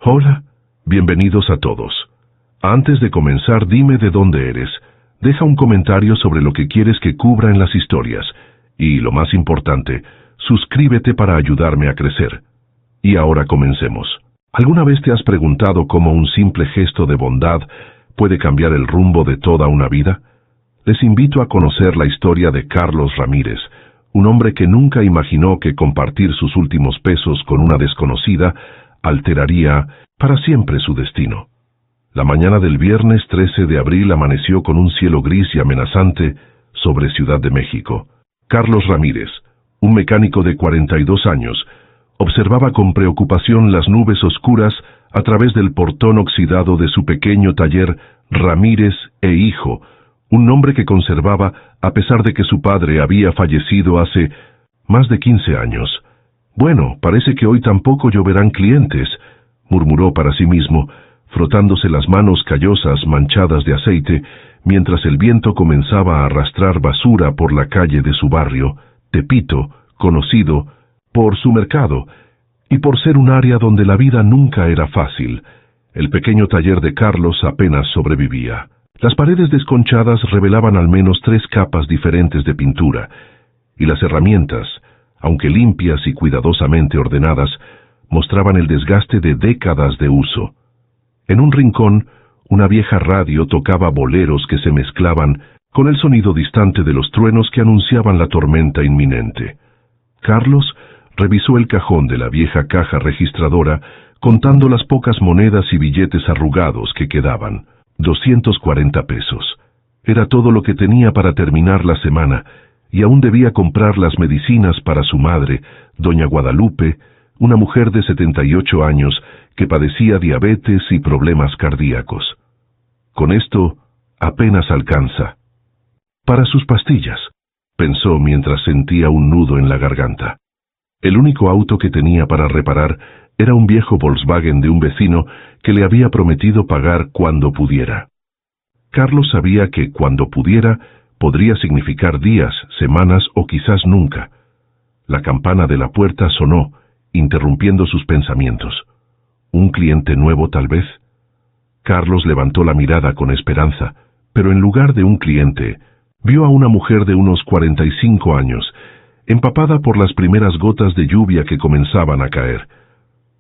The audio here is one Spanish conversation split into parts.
Hola, bienvenidos a todos. Antes de comenzar, dime de dónde eres. Deja un comentario sobre lo que quieres que cubra en las historias. Y, lo más importante, suscríbete para ayudarme a crecer. Y ahora comencemos. ¿Alguna vez te has preguntado cómo un simple gesto de bondad puede cambiar el rumbo de toda una vida? Les invito a conocer la historia de Carlos Ramírez, un hombre que nunca imaginó que compartir sus últimos pesos con una desconocida alteraría para siempre su destino. La mañana del viernes 13 de abril amaneció con un cielo gris y amenazante sobre Ciudad de México. Carlos Ramírez, un mecánico de 42 años, observaba con preocupación las nubes oscuras a través del portón oxidado de su pequeño taller Ramírez e Hijo, un nombre que conservaba a pesar de que su padre había fallecido hace más de 15 años. «Bueno, parece que hoy tampoco lloverán clientes», murmuró para sí mismo, frotándose las manos callosas manchadas de aceite, mientras el viento comenzaba a arrastrar basura por la calle de su barrio, Tepito, conocido por su mercado, y por ser un área donde la vida nunca era fácil. El pequeño taller de Carlos apenas sobrevivía. Las paredes desconchadas revelaban al menos 3 capas diferentes de pintura, y las herramientas, aunque limpias y cuidadosamente ordenadas, mostraban el desgaste de décadas de uso. En un rincón, una vieja radio tocaba boleros que se mezclaban con el sonido distante de los truenos que anunciaban la tormenta inminente. Carlos revisó el cajón de la vieja caja registradora, contando las pocas monedas y billetes arrugados que quedaban. 240 pesos. Era todo lo que tenía para terminar la semana, y aún debía comprar las medicinas para su madre, doña Guadalupe, una mujer de 78 años que padecía diabetes y problemas cardíacos. Con esto, apenas alcanza. Para sus pastillas, pensó mientras sentía un nudo en la garganta. El único auto que tenía para reparar era un viejo Volkswagen de un vecino que le había prometido pagar cuando pudiera. Carlos sabía que cuando pudiera podría significar días, semanas o quizás nunca. La campana de la puerta sonó, interrumpiendo sus pensamientos. ¿Un cliente nuevo tal vez? Carlos levantó la mirada con esperanza, pero en lugar de un cliente, vio a una mujer de unos 45 años, empapada por las primeras gotas de lluvia que comenzaban a caer.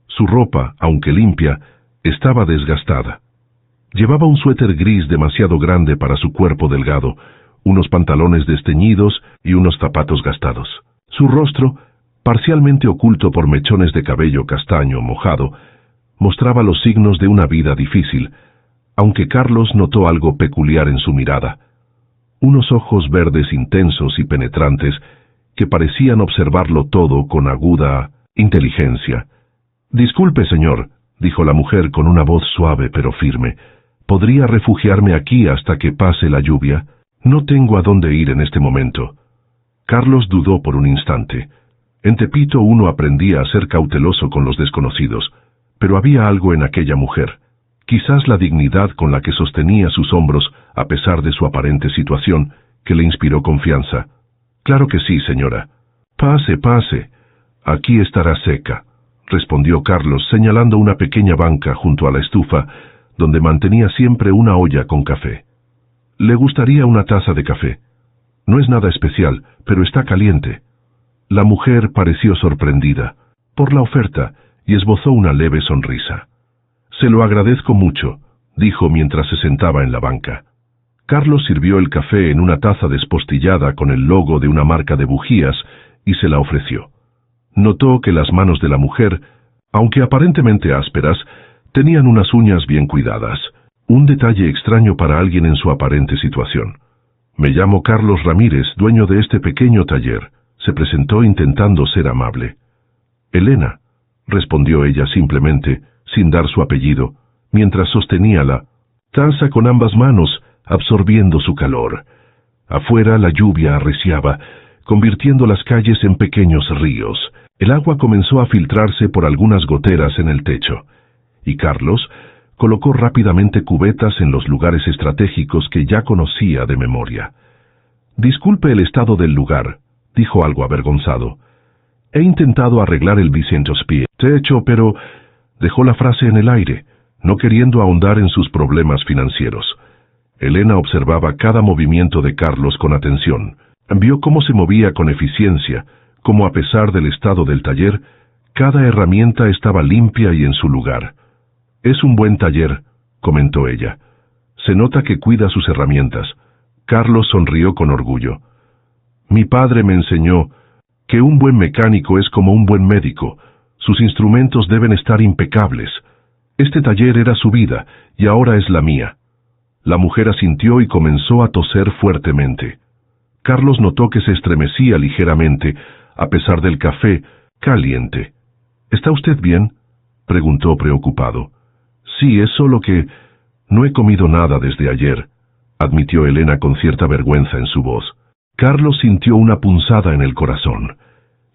Su ropa, aunque limpia, estaba desgastada. Llevaba un suéter gris demasiado grande para su cuerpo delgado, unos pantalones desteñidos y unos zapatos gastados. Su rostro, parcialmente oculto por mechones de cabello castaño mojado, mostraba los signos de una vida difícil, aunque Carlos notó algo peculiar en su mirada. Unos ojos verdes intensos y penetrantes que parecían observarlo todo con aguda inteligencia. «Disculpe, señor», dijo la mujer con una voz suave pero firme. «¿Podría refugiarme aquí hasta que pase la lluvia? No tengo a dónde ir en este momento». Carlos dudó por un instante. En Tepito uno aprendía a ser cauteloso con los desconocidos, pero había algo en aquella mujer, quizás la dignidad con la que sostenía sus hombros a pesar de su aparente situación, que le inspiró confianza. «Claro que sí, señora». «Pase, pase. Aquí estará seca», respondió Carlos, señalando una pequeña banca junto a la estufa, donde mantenía siempre una olla con café. «¿Le gustaría una taza de café? No es nada especial, pero está caliente». La mujer pareció sorprendida por la oferta y esbozó una leve sonrisa. «Se lo agradezco mucho», dijo mientras se sentaba en la banca. Carlos sirvió el café en una taza despostillada con el logo de una marca de bujías y se la ofreció. Notó que las manos de la mujer, aunque aparentemente ásperas, tenían unas uñas bien cuidadas, un detalle extraño para alguien en su aparente situación. «Me llamo Carlos Ramírez, dueño de este pequeño taller», se presentó intentando ser amable. «Elena», respondió ella simplemente, sin dar su apellido, mientras sostenía la taza con ambas manos, absorbiendo su calor. Afuera la lluvia arreciaba, convirtiendo las calles en pequeños ríos. El agua comenzó a filtrarse por algunas goteras en el techo, y Carlos colocó rápidamente cubetas en los lugares estratégicos que ya conocía de memoria. «Disculpe el estado del lugar», dijo algo avergonzado. «He intentado arreglar el techo, pero Dejó la frase en el aire, no queriendo ahondar en sus problemas financieros. Elena observaba cada movimiento de Carlos con atención. Vio cómo se movía con eficiencia, cómo a pesar del estado del taller, cada herramienta estaba limpia y en su lugar. «Es un buen taller», comentó ella. «Se nota que cuida sus herramientas». Carlos sonrió con orgullo. «Mi padre me enseñó que un buen mecánico es como un buen médico. Sus instrumentos deben estar impecables. Este taller era su vida y ahora es la mía». La mujer asintió y comenzó a toser fuertemente. Carlos notó que se estremecía ligeramente, a pesar del café caliente. «¿Está usted bien?», preguntó preocupado. «Sí, es solo que no he comido nada desde ayer», admitió Elena con cierta vergüenza en su voz. Carlos sintió una punzada en el corazón.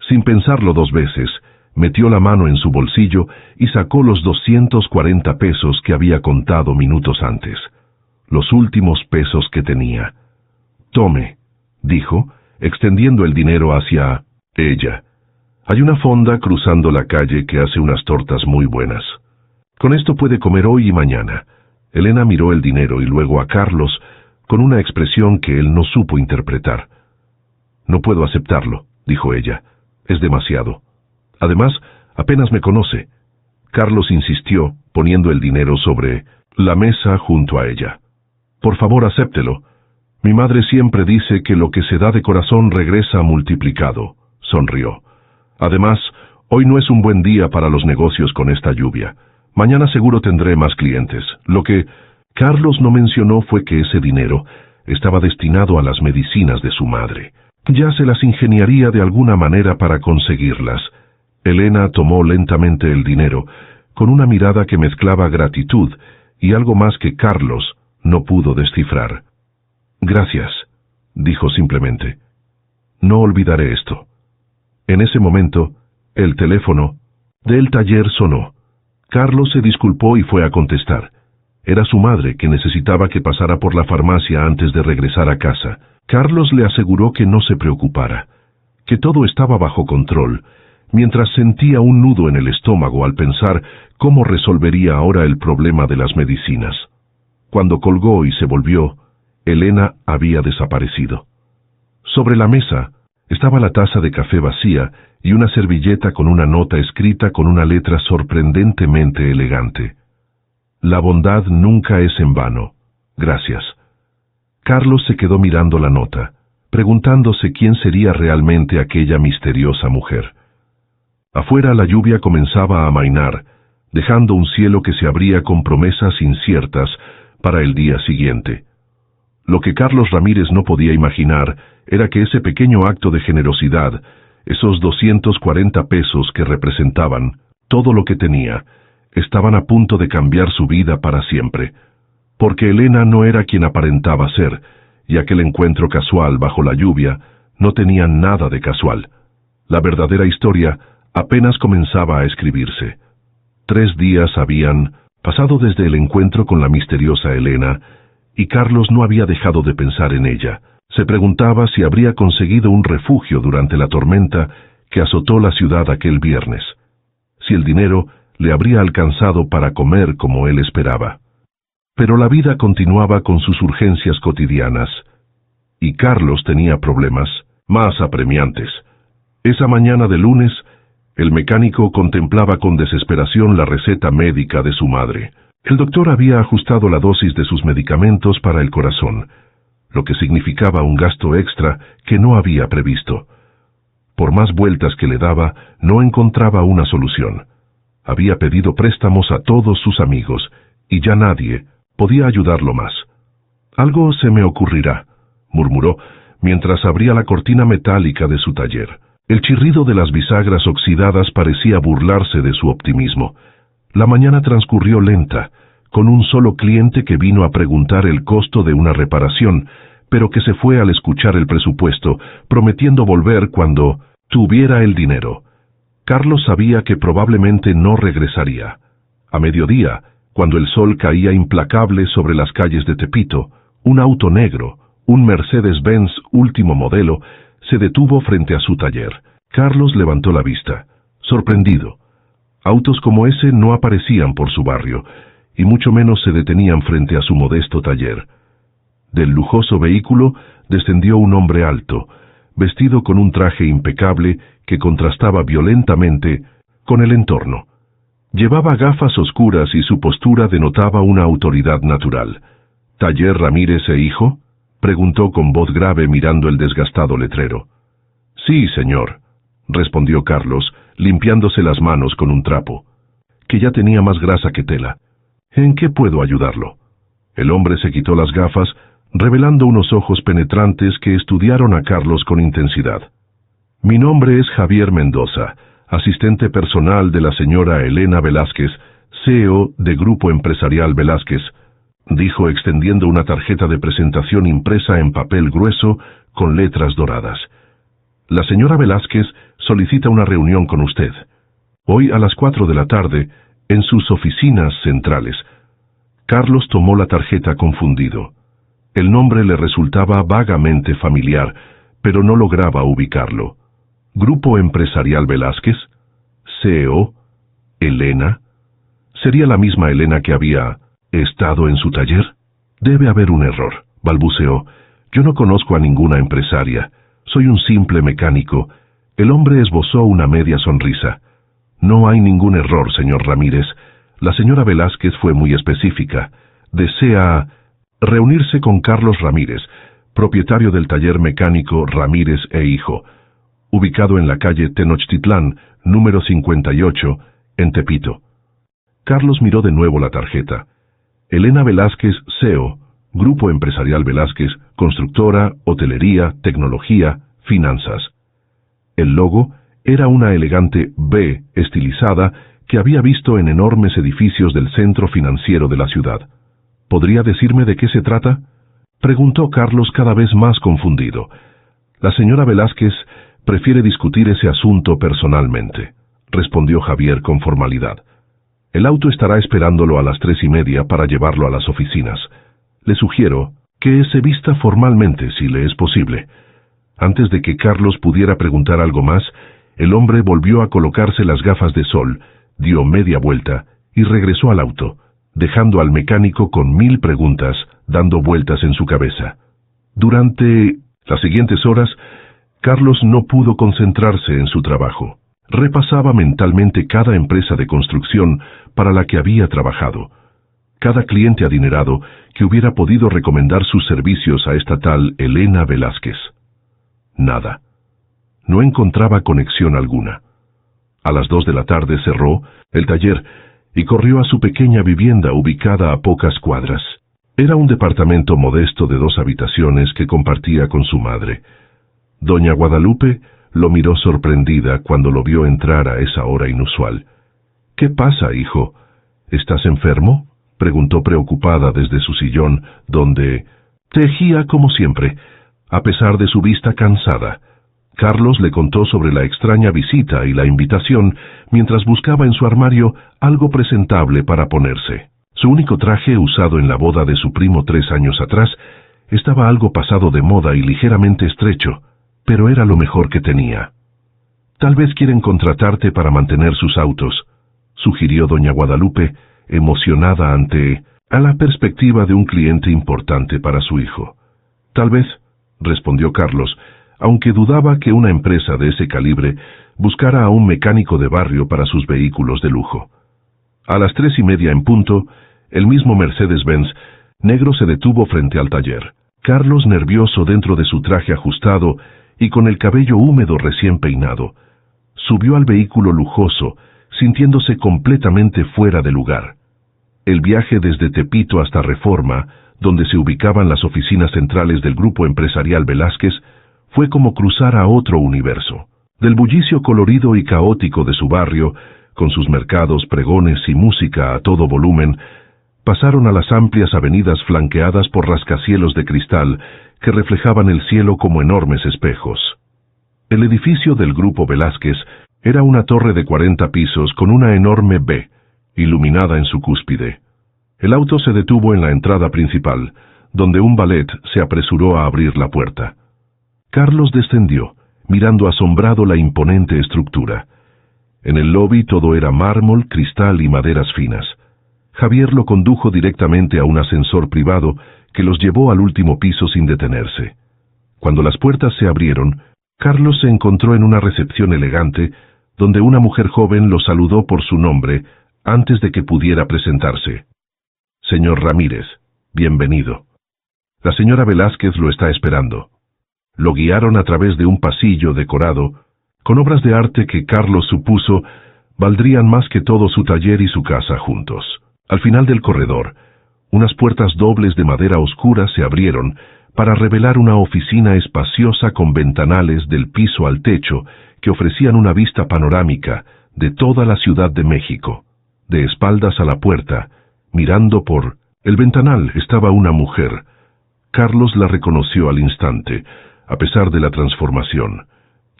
Sin pensarlo 2 veces, metió la mano en su bolsillo y sacó los 240 pesos que había contado minutos antes. Los últimos pesos que tenía. «Tome», dijo, extendiendo el dinero hacia ella. «Hay una fonda cruzando la calle que hace unas tortas muy buenas. Con esto puede comer hoy y mañana». Elena miró el dinero y luego a Carlos con una expresión que él no supo interpretar. «No puedo aceptarlo», dijo ella. «Es demasiado. Además, apenas me conoce». Carlos insistió, poniendo el dinero sobre la mesa junto a ella. «Por favor, acéptelo. Mi madre siempre dice que lo que se da de corazón regresa multiplicado», sonrió. «Además, hoy no es un buen día para los negocios con esta lluvia. Mañana seguro tendré más clientes». Lo que Carlos no mencionó fue que ese dinero estaba destinado a las medicinas de su madre. Ya se las ingeniaría de alguna manera para conseguirlas. Elena tomó lentamente el dinero, con una mirada que mezclaba gratitud y algo más que Carlos no pudo descifrar. «Gracias», dijo simplemente. «No olvidaré esto». En ese momento, el teléfono del taller sonó. Carlos se disculpó y fue a contestar. Era su madre, que necesitaba que pasara por la farmacia antes de regresar a casa. Carlos le aseguró que no se preocupara, que todo estaba bajo control, mientras sentía un nudo en el estómago al pensar cómo resolvería ahora el problema de las medicinas. Cuando colgó y se volvió, Elena había desaparecido. Sobre la mesa estaba la taza de café vacía y una servilleta con una nota escrita con una letra sorprendentemente elegante. «La bondad nunca es en vano. Gracias». Carlos se quedó mirando la nota, preguntándose quién sería realmente aquella misteriosa mujer. Afuera la lluvia comenzaba a amainar, dejando un cielo que se abría con promesas inciertas para el día siguiente. Lo que Carlos Ramírez no podía imaginar era que ese pequeño acto de generosidad, esos 240 pesos que representaban todo lo que tenía, estaban a punto de cambiar su vida para siempre. Porque Elena no era quien aparentaba ser, y aquel encuentro casual bajo la lluvia no tenía nada de casual. La verdadera historia apenas comenzaba a escribirse. 3 días habían pasado desde el encuentro con la misteriosa Elena, y Carlos no había dejado de pensar en ella. Se preguntaba si habría conseguido un refugio durante la tormenta que azotó la ciudad aquel viernes, si el dinero le habría alcanzado para comer como él esperaba. Pero la vida continuaba con sus urgencias cotidianas, y Carlos tenía problemas más apremiantes. Esa mañana de lunes, el mecánico contemplaba con desesperación la receta médica de su madre. El doctor había ajustado la dosis de sus medicamentos para el corazón, lo que significaba un gasto extra que no había previsto. Por más vueltas que le daba, no encontraba una solución. Había pedido préstamos a todos sus amigos, y ya nadie podía ayudarlo más. «Algo se me ocurrirá», murmuró, mientras abría la cortina metálica de su taller. El chirrido de las bisagras oxidadas parecía burlarse de su optimismo. La mañana transcurrió lenta, con un solo cliente que vino a preguntar el costo de una reparación, pero que se fue al escuchar el presupuesto, prometiendo volver cuando tuviera el dinero. Carlos sabía que probablemente no regresaría. A mediodía, cuando el sol caía implacable sobre las calles de Tepito, un auto negro, un Mercedes-Benz último modelo, se detuvo frente a su taller. Carlos levantó la vista, sorprendido. Autos como ese no aparecían por su barrio, y mucho menos se detenían frente a su modesto taller. Del lujoso vehículo descendió un hombre alto, vestido con un traje impecable que contrastaba violentamente con el entorno. Llevaba gafas oscuras y su postura denotaba una autoridad natural. —¿Taller Ramírez e Hijo? —preguntó con voz grave mirando el desgastado letrero. —Sí, señor —respondió Carlos, limpiándose las manos con un trapo, que ya tenía más grasa que tela. —¿En qué puedo ayudarlo? El hombre se quitó las gafas, revelando unos ojos penetrantes que estudiaron a Carlos con intensidad. —Mi nombre es Javier Mendoza, asistente personal de la señora Elena Velázquez, CEO de Grupo Empresarial Velázquez —dijo extendiendo una tarjeta de presentación impresa en papel grueso con letras doradas. La señora Velázquez solicita una reunión con usted. Hoy a las 4 de la tarde, en sus oficinas centrales. Carlos tomó la tarjeta confundido. El nombre le resultaba vagamente familiar, pero no lograba ubicarlo. Grupo Empresarial Velázquez, CEO, Elena. ¿Sería la misma Elena que había estado en su taller? Debe haber un error, balbuceó. Yo no conozco a ninguna empresaria. Soy un simple mecánico. El hombre esbozó una media sonrisa. No hay ningún error, señor Ramírez. La señora Velázquez fue muy específica. Desea reunirse con Carlos Ramírez, propietario del taller mecánico Ramírez e Hijo, ubicado en la calle Tenochtitlán, número 58, en Tepito. Carlos miró de nuevo la tarjeta. Elena Velázquez, CEO, Grupo Empresarial Velázquez, constructora, hotelería, tecnología, finanzas. El logo era una elegante B estilizada que había visto en enormes edificios del centro financiero de la ciudad. ¿Podría decirme de qué se trata?, preguntó Carlos cada vez más confundido. La señora Velázquez prefiere discutir ese asunto personalmente, respondió Javier con formalidad. El auto estará esperándolo a las 3:30 para llevarlo a las oficinas. Le sugiero que se vista formalmente si le es posible. Antes de que Carlos pudiera preguntar algo más, el hombre volvió a colocarse las gafas de sol, dio media vuelta y regresó al auto, dejando al mecánico con 1000 preguntas dando vueltas en su cabeza. Durante las siguientes horas, Carlos no pudo concentrarse en su trabajo. Repasaba mentalmente cada empresa de construcción para la que había trabajado, cada cliente adinerado que hubiera podido recomendar sus servicios a esta tal Elena Velázquez. Nada. No encontraba conexión alguna. A las 2 de la tarde cerró el taller y corrió a su pequeña vivienda ubicada a pocas cuadras. Era un departamento modesto de 2 habitaciones que compartía con su madre. Doña Guadalupe lo miró sorprendida cuando lo vio entrar a esa hora inusual. —¿Qué pasa, hijo? ¿Estás enfermo? —preguntó preocupada desde su sillón, donde tejía como siempre, a pesar de su vista cansada. Carlos le contó sobre la extraña visita y la invitación, mientras buscaba en su armario algo presentable para ponerse. Su único traje, usado en la boda de su primo 3 años atrás, estaba algo pasado de moda y ligeramente estrecho, pero era lo mejor que tenía. —Tal vez quieren contratarte para mantener sus autos —sugirió doña Guadalupe, emocionada ante la perspectiva de un cliente importante para su hijo. —Tal vez —respondió Carlos, aunque dudaba que una empresa de ese calibre buscara a un mecánico de barrio para sus vehículos de lujo. A las 3:30 en punto, el mismo Mercedes-Benz negro se detuvo frente al taller. Carlos, nervioso dentro de su traje ajustado y con el cabello húmedo recién peinado, subió al vehículo lujoso, sintiéndose completamente fuera de lugar. El viaje desde Tepito hasta Reforma, donde se ubicaban las oficinas centrales del Grupo Empresarial Velázquez, fue como cruzar a otro universo. Del bullicio colorido y caótico de su barrio, con sus mercados, pregones y música a todo volumen, pasaron a las amplias avenidas flanqueadas por rascacielos de cristal que reflejaban el cielo como enormes espejos. El edificio del Grupo Velázquez era una torre de 40 pisos con una enorme B, iluminada en su cúspide. El auto se detuvo en la entrada principal, donde un valet se apresuró a abrir la puerta. Carlos descendió, mirando asombrado la imponente estructura. En el lobby todo era mármol, cristal y maderas finas. Javier lo condujo directamente a un ascensor privado que los llevó al último piso sin detenerse. Cuando las puertas se abrieron, Carlos se encontró en una recepción elegante, donde una mujer joven lo saludó por su nombre antes de que pudiera presentarse. Señor Ramírez, bienvenido. La señora Velázquez lo está esperando. Lo guiaron a través de un pasillo decorado, con obras de arte que Carlos supuso valdrían más que todo su taller y su casa juntos. Al final del corredor, unas puertas dobles de madera oscura se abrieron para revelar una oficina espaciosa con ventanales del piso al techo que ofrecían una vista panorámica de toda la Ciudad de México. De espaldas a la puerta, mirando por el ventanal, estaba una mujer. Carlos la reconoció al instante, a pesar de la transformación.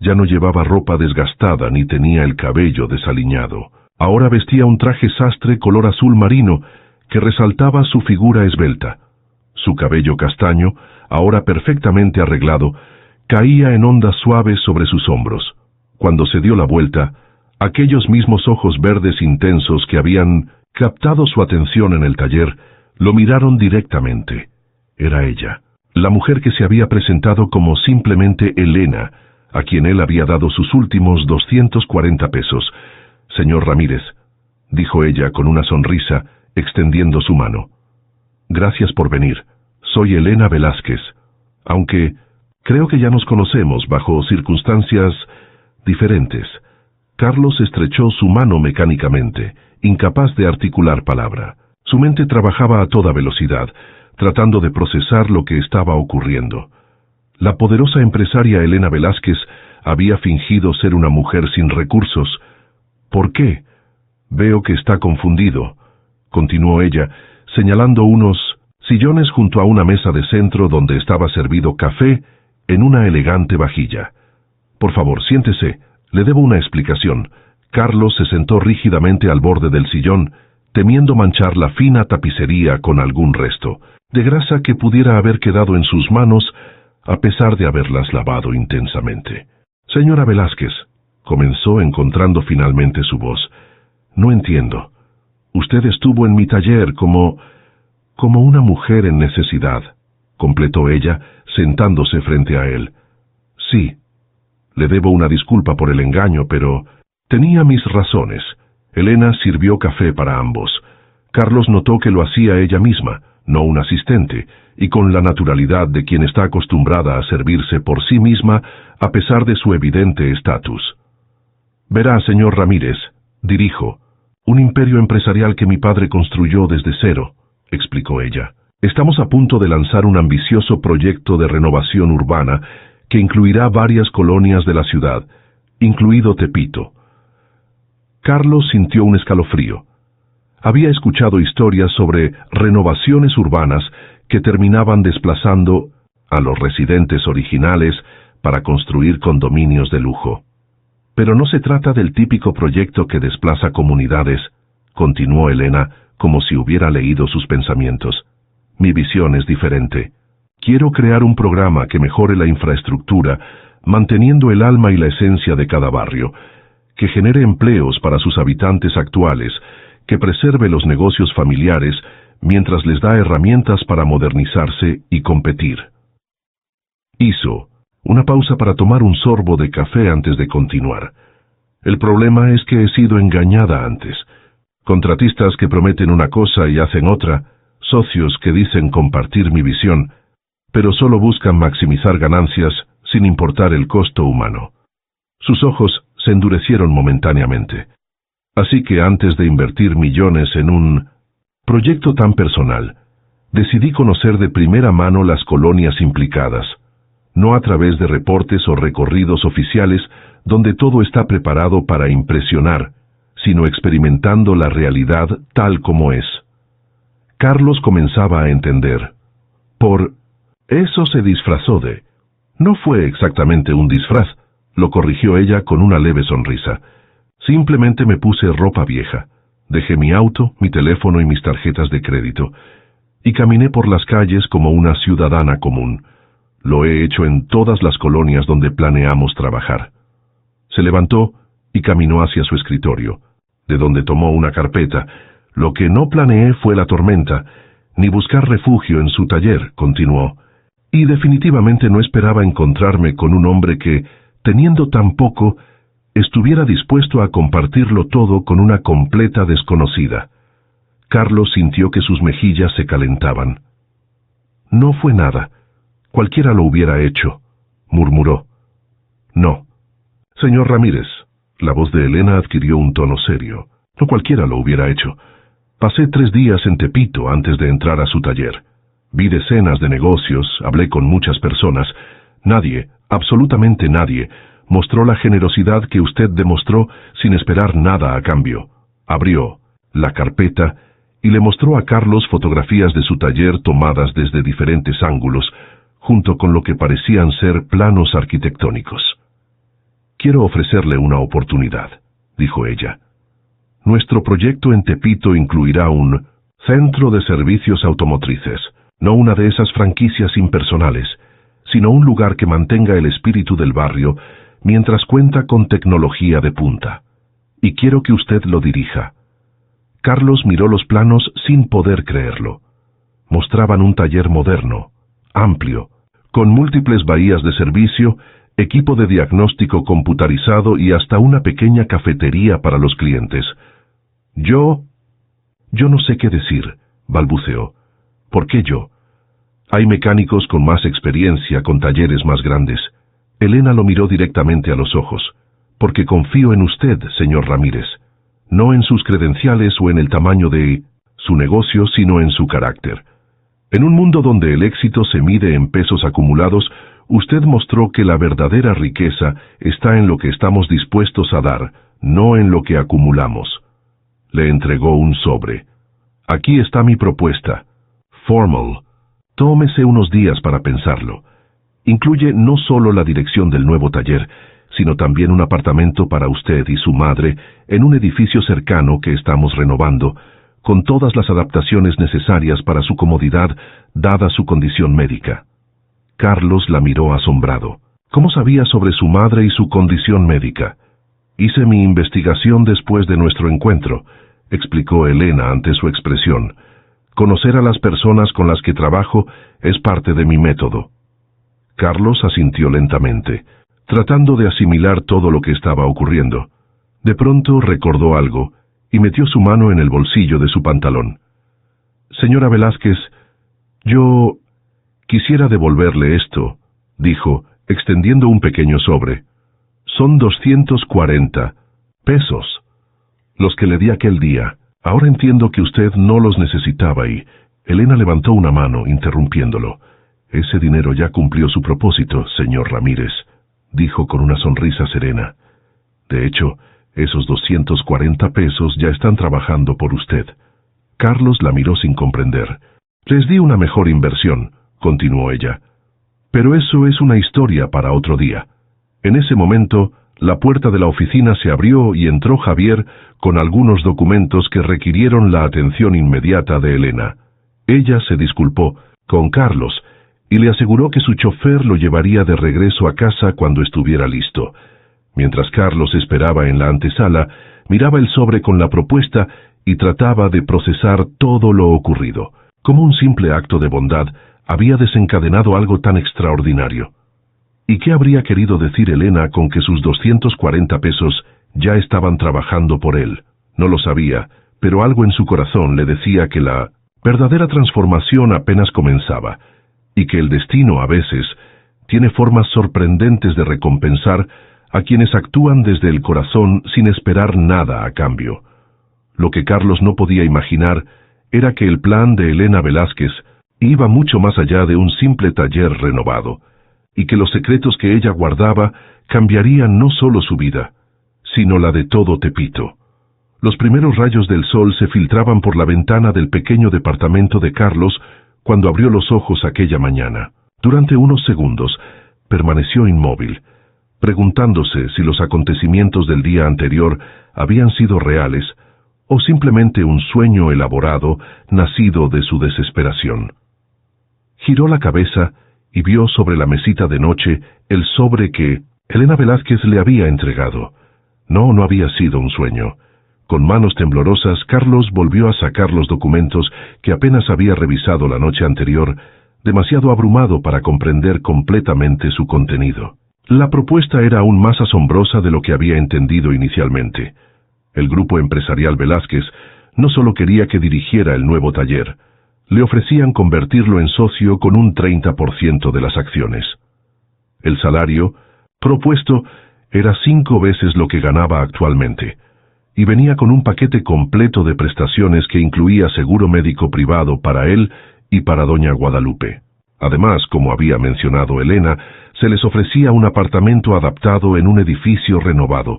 Ya no llevaba ropa desgastada ni tenía el cabello desaliñado. Ahora vestía un traje sastre color azul marino que resaltaba su figura esbelta. Su cabello castaño, ahora perfectamente arreglado, caía en ondas suaves sobre sus hombros. Cuando se dio la vuelta, aquellos mismos ojos verdes intensos que habían captado su atención en el taller, lo miraron directamente. Era ella, la mujer que se había presentado como simplemente Elena, a quien él había dado sus últimos 240 pesos. Señor Ramírez, dijo ella con una sonrisa, extendiendo su mano. Gracias por venir. Soy Elena Velázquez, aunque creo que ya nos conocemos bajo circunstancias diferentes. Carlos estrechó su mano mecánicamente, incapaz de articular palabra. Su mente trabajaba a toda velocidad, tratando de procesar lo que estaba ocurriendo. La poderosa empresaria Elena Velázquez había fingido ser una mujer sin recursos. ¿Por qué? Veo que está confundido, continuó ella, señalando unos sillones junto a una mesa de centro donde estaba servido café en una elegante vajilla. Por favor, siéntese, le debo una explicación. Carlos se sentó rígidamente al borde del sillón, temiendo manchar la fina tapicería con algún resto de grasa que pudiera haber quedado en sus manos a pesar de haberlas lavado intensamente. Señora Velázquez, comenzó encontrando finalmente su voz. No entiendo. Usted estuvo en mi taller como una mujer en necesidad, completó ella, sentándose frente a él. Sí, le debo una disculpa por el engaño, pero tenía mis razones. Elena sirvió café para ambos. Carlos notó que lo hacía ella misma, no un asistente, y con la naturalidad de quien está acostumbrada a servirse por sí misma a pesar de su evidente estatus. Verá, señor Ramírez, dirijo, un imperio empresarial que mi padre construyó desde cero, explicó ella. Estamos a punto de lanzar un ambicioso proyecto de renovación urbana que incluirá varias colonias de la ciudad, incluido Tepito. Carlos sintió un escalofrío. Había escuchado historias sobre renovaciones urbanas que terminaban desplazando a los residentes originales para construir condominios de lujo. Pero no se trata del típico proyecto que desplaza comunidades, continuó Elena, como si hubiera leído sus pensamientos. Mi visión es diferente. Quiero crear un programa que mejore la infraestructura, manteniendo el alma y la esencia de cada barrio, que genere empleos para sus habitantes actuales, que preserve los negocios familiares, mientras les da herramientas para modernizarse y competir. Hizo una pausa para tomar un sorbo de café antes de continuar. El problema es que he sido engañada antes. Contratistas que prometen una cosa y hacen otra, socios que dicen compartir mi visión, pero solo buscan maximizar ganancias sin importar el costo humano. Sus ojos se endurecieron momentáneamente. Así que antes de invertir millones en un proyecto tan personal, decidí conocer de primera mano las colonias implicadas, no a través de reportes o recorridos oficiales donde todo está preparado para impresionar, sino experimentando la realidad tal como es. Carlos comenzaba a entender. Por eso se disfrazó de... No fue exactamente un disfraz, lo corrigió ella con una leve sonrisa. Simplemente me puse ropa vieja. Dejé mi auto, mi teléfono y mis tarjetas de crédito, y caminé por las calles como una ciudadana común. Lo he hecho en todas las colonias donde planeamos trabajar. Se levantó y caminó hacia su escritorio, de donde tomó una carpeta. Lo que no planeé fue la tormenta, ni buscar refugio en su taller, continuó, y definitivamente no esperaba encontrarme con un hombre que, teniendo tan poco, estuviera dispuesto a compartirlo todo con una completa desconocida. Carlos sintió que sus mejillas se calentaban. No fue nada. Cualquiera lo hubiera hecho, murmuró. No. Señor Ramírez, la voz de Elena adquirió un tono serio. No cualquiera lo hubiera hecho. Pasé 3 días en Tepito antes de entrar a su taller. Vi decenas de negocios, hablé con muchas personas. Nadie, absolutamente nadie, mostró la generosidad que usted demostró sin esperar nada a cambio. Abrió la carpeta y le mostró a Carlos fotografías de su taller tomadas desde diferentes ángulos, junto con lo que parecían ser planos arquitectónicos. Quiero ofrecerle una oportunidad, dijo ella. Nuestro proyecto en Tepito incluirá un centro de servicios automotrices, no una de esas franquicias impersonales, sino un lugar que mantenga el espíritu del barrio mientras cuenta con tecnología de punta. Y quiero que usted lo dirija. Carlos miró los planos sin poder creerlo. Mostraban un taller moderno, amplio, con múltiples bahías de servicio, equipo de diagnóstico computarizado y hasta una pequeña cafetería para los clientes. Yo no sé qué decir, balbuceó. ¿Por qué yo? Hay mecánicos con más experiencia, con talleres más grandes. Elena lo miró directamente a los ojos. Porque confío en usted, señor Ramírez. No en sus credenciales o en el tamaño de su negocio, sino en su carácter. En un mundo donde el éxito se mide en pesos acumulados, usted mostró que la verdadera riqueza está en lo que estamos dispuestos a dar, no en lo que acumulamos. Le entregó un sobre. Aquí está mi propuesta. Formal. Tómese unos días para pensarlo. Incluye no solo la dirección del nuevo taller, sino también un apartamento para usted y su madre en un edificio cercano que estamos renovando, con todas las adaptaciones necesarias para su comodidad, dada su condición médica. Carlos la miró asombrado. ¿Cómo sabía sobre su madre y su condición médica? Hice mi investigación después de nuestro encuentro, explicó Elena ante su expresión. Conocer a las personas con las que trabajo es parte de mi método. Carlos asintió lentamente, tratando de asimilar todo lo que estaba ocurriendo. De pronto recordó algo y metió su mano en el bolsillo de su pantalón. Señora Velázquez, yo quisiera devolverle esto, dijo, extendiendo un pequeño sobre. Son 240 pesos, los que le di aquel día. Ahora entiendo que usted no los necesitaba y... Elena levantó una mano, interrumpiéndolo. Ese dinero ya cumplió su propósito, señor Ramírez, dijo con una sonrisa serena. De hecho, esos 240 pesos ya están trabajando por usted. Carlos la miró sin comprender. Les di una mejor inversión, continuó ella. Pero eso es una historia para otro día. En ese momento, la puerta de la oficina se abrió y entró Javier con algunos documentos que requirieron la atención inmediata de Elena. Ella se disculpó con Carlos y le aseguró que su chofer lo llevaría de regreso a casa cuando estuviera listo. Mientras Carlos esperaba en la antesala, miraba el sobre con la propuesta y trataba de procesar todo lo ocurrido. Como un simple acto de bondad, había desencadenado algo tan extraordinario. ¿Y qué habría querido decir Elena con que sus 240 pesos ya estaban trabajando por él? No lo sabía, pero algo en su corazón le decía que la verdadera transformación apenas comenzaba, y que el destino a veces tiene formas sorprendentes de recompensar a quienes actúan desde el corazón sin esperar nada a cambio. Lo que Carlos no podía imaginar era que el plan de Elena Velázquez iba mucho más allá de un simple taller renovado, y que los secretos que ella guardaba cambiarían no solo su vida, sino la de todo Tepito. Los primeros rayos del sol se filtraban por la ventana del pequeño departamento de Carlos cuando abrió los ojos aquella mañana. Durante unos segundos permaneció inmóvil, preguntándose si los acontecimientos del día anterior habían sido reales o simplemente un sueño elaborado nacido de su desesperación. Giró la cabeza y vio sobre la mesita de noche el sobre que Elena Velázquez le había entregado. No, no había sido un sueño. Con manos temblorosas, Carlos volvió a sacar los documentos que apenas había revisado la noche anterior, demasiado abrumado para comprender completamente su contenido. La propuesta era aún más asombrosa de lo que había entendido inicialmente. El grupo empresarial Velázquez no solo quería que dirigiera el nuevo taller, le ofrecían convertirlo en socio con un 30% de las acciones. El salario propuesto era 5 veces lo que ganaba actualmente, y venía con un paquete completo de prestaciones que incluía seguro médico privado para él y para doña Guadalupe. Además, como había mencionado Elena, se les ofrecía un apartamento adaptado en un edificio renovado,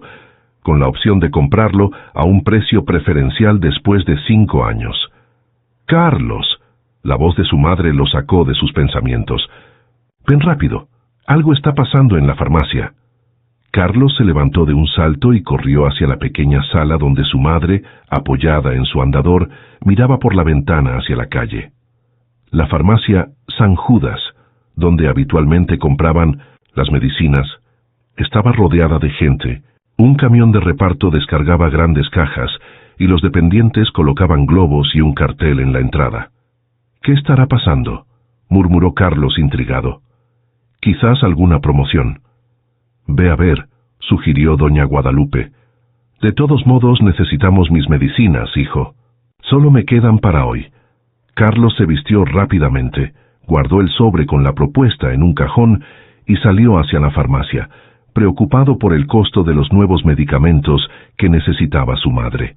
con la opción de comprarlo a un precio preferencial después de 5 años. «Carlos», la voz de su madre lo sacó de sus pensamientos. «Ven rápido, algo está pasando en la farmacia». Carlos se levantó de un salto y corrió hacia la pequeña sala donde su madre, apoyada en su andador, miraba por la ventana hacia la calle. La farmacia San Judas, donde habitualmente compraban las medicinas, estaba rodeada de gente. Un camión de reparto descargaba grandes cajas y los dependientes colocaban globos y un cartel en la entrada. «¿Qué estará pasando?», murmuró Carlos intrigado. «Quizás alguna promoción». «Ve a ver», sugirió doña Guadalupe. «De todos modos necesitamos mis medicinas, hijo. Solo me quedan para hoy». Carlos se vistió rápidamente, guardó el sobre con la propuesta en un cajón y salió hacia la farmacia, preocupado por el costo de los nuevos medicamentos que necesitaba su madre.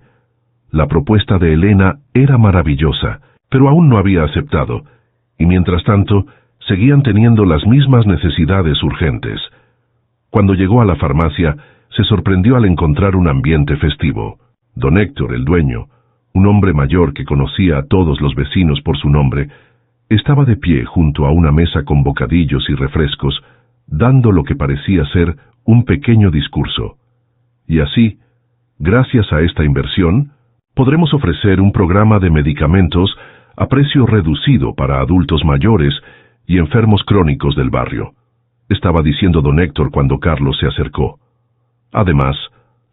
La propuesta de Elena era maravillosa, pero aún no había aceptado, y mientras tanto seguían teniendo las mismas necesidades urgentes. Cuando llegó a la farmacia, se sorprendió al encontrar un ambiente festivo. Don Héctor, el dueño, un hombre mayor que conocía a todos los vecinos por su nombre, estaba de pie junto a una mesa con bocadillos y refrescos, dando lo que parecía ser un pequeño discurso. Y así, gracias a esta inversión, podremos ofrecer un programa de medicamentos a precio reducido para adultos mayores y enfermos crónicos del barrio, estaba diciendo don Héctor cuando Carlos se acercó. Además,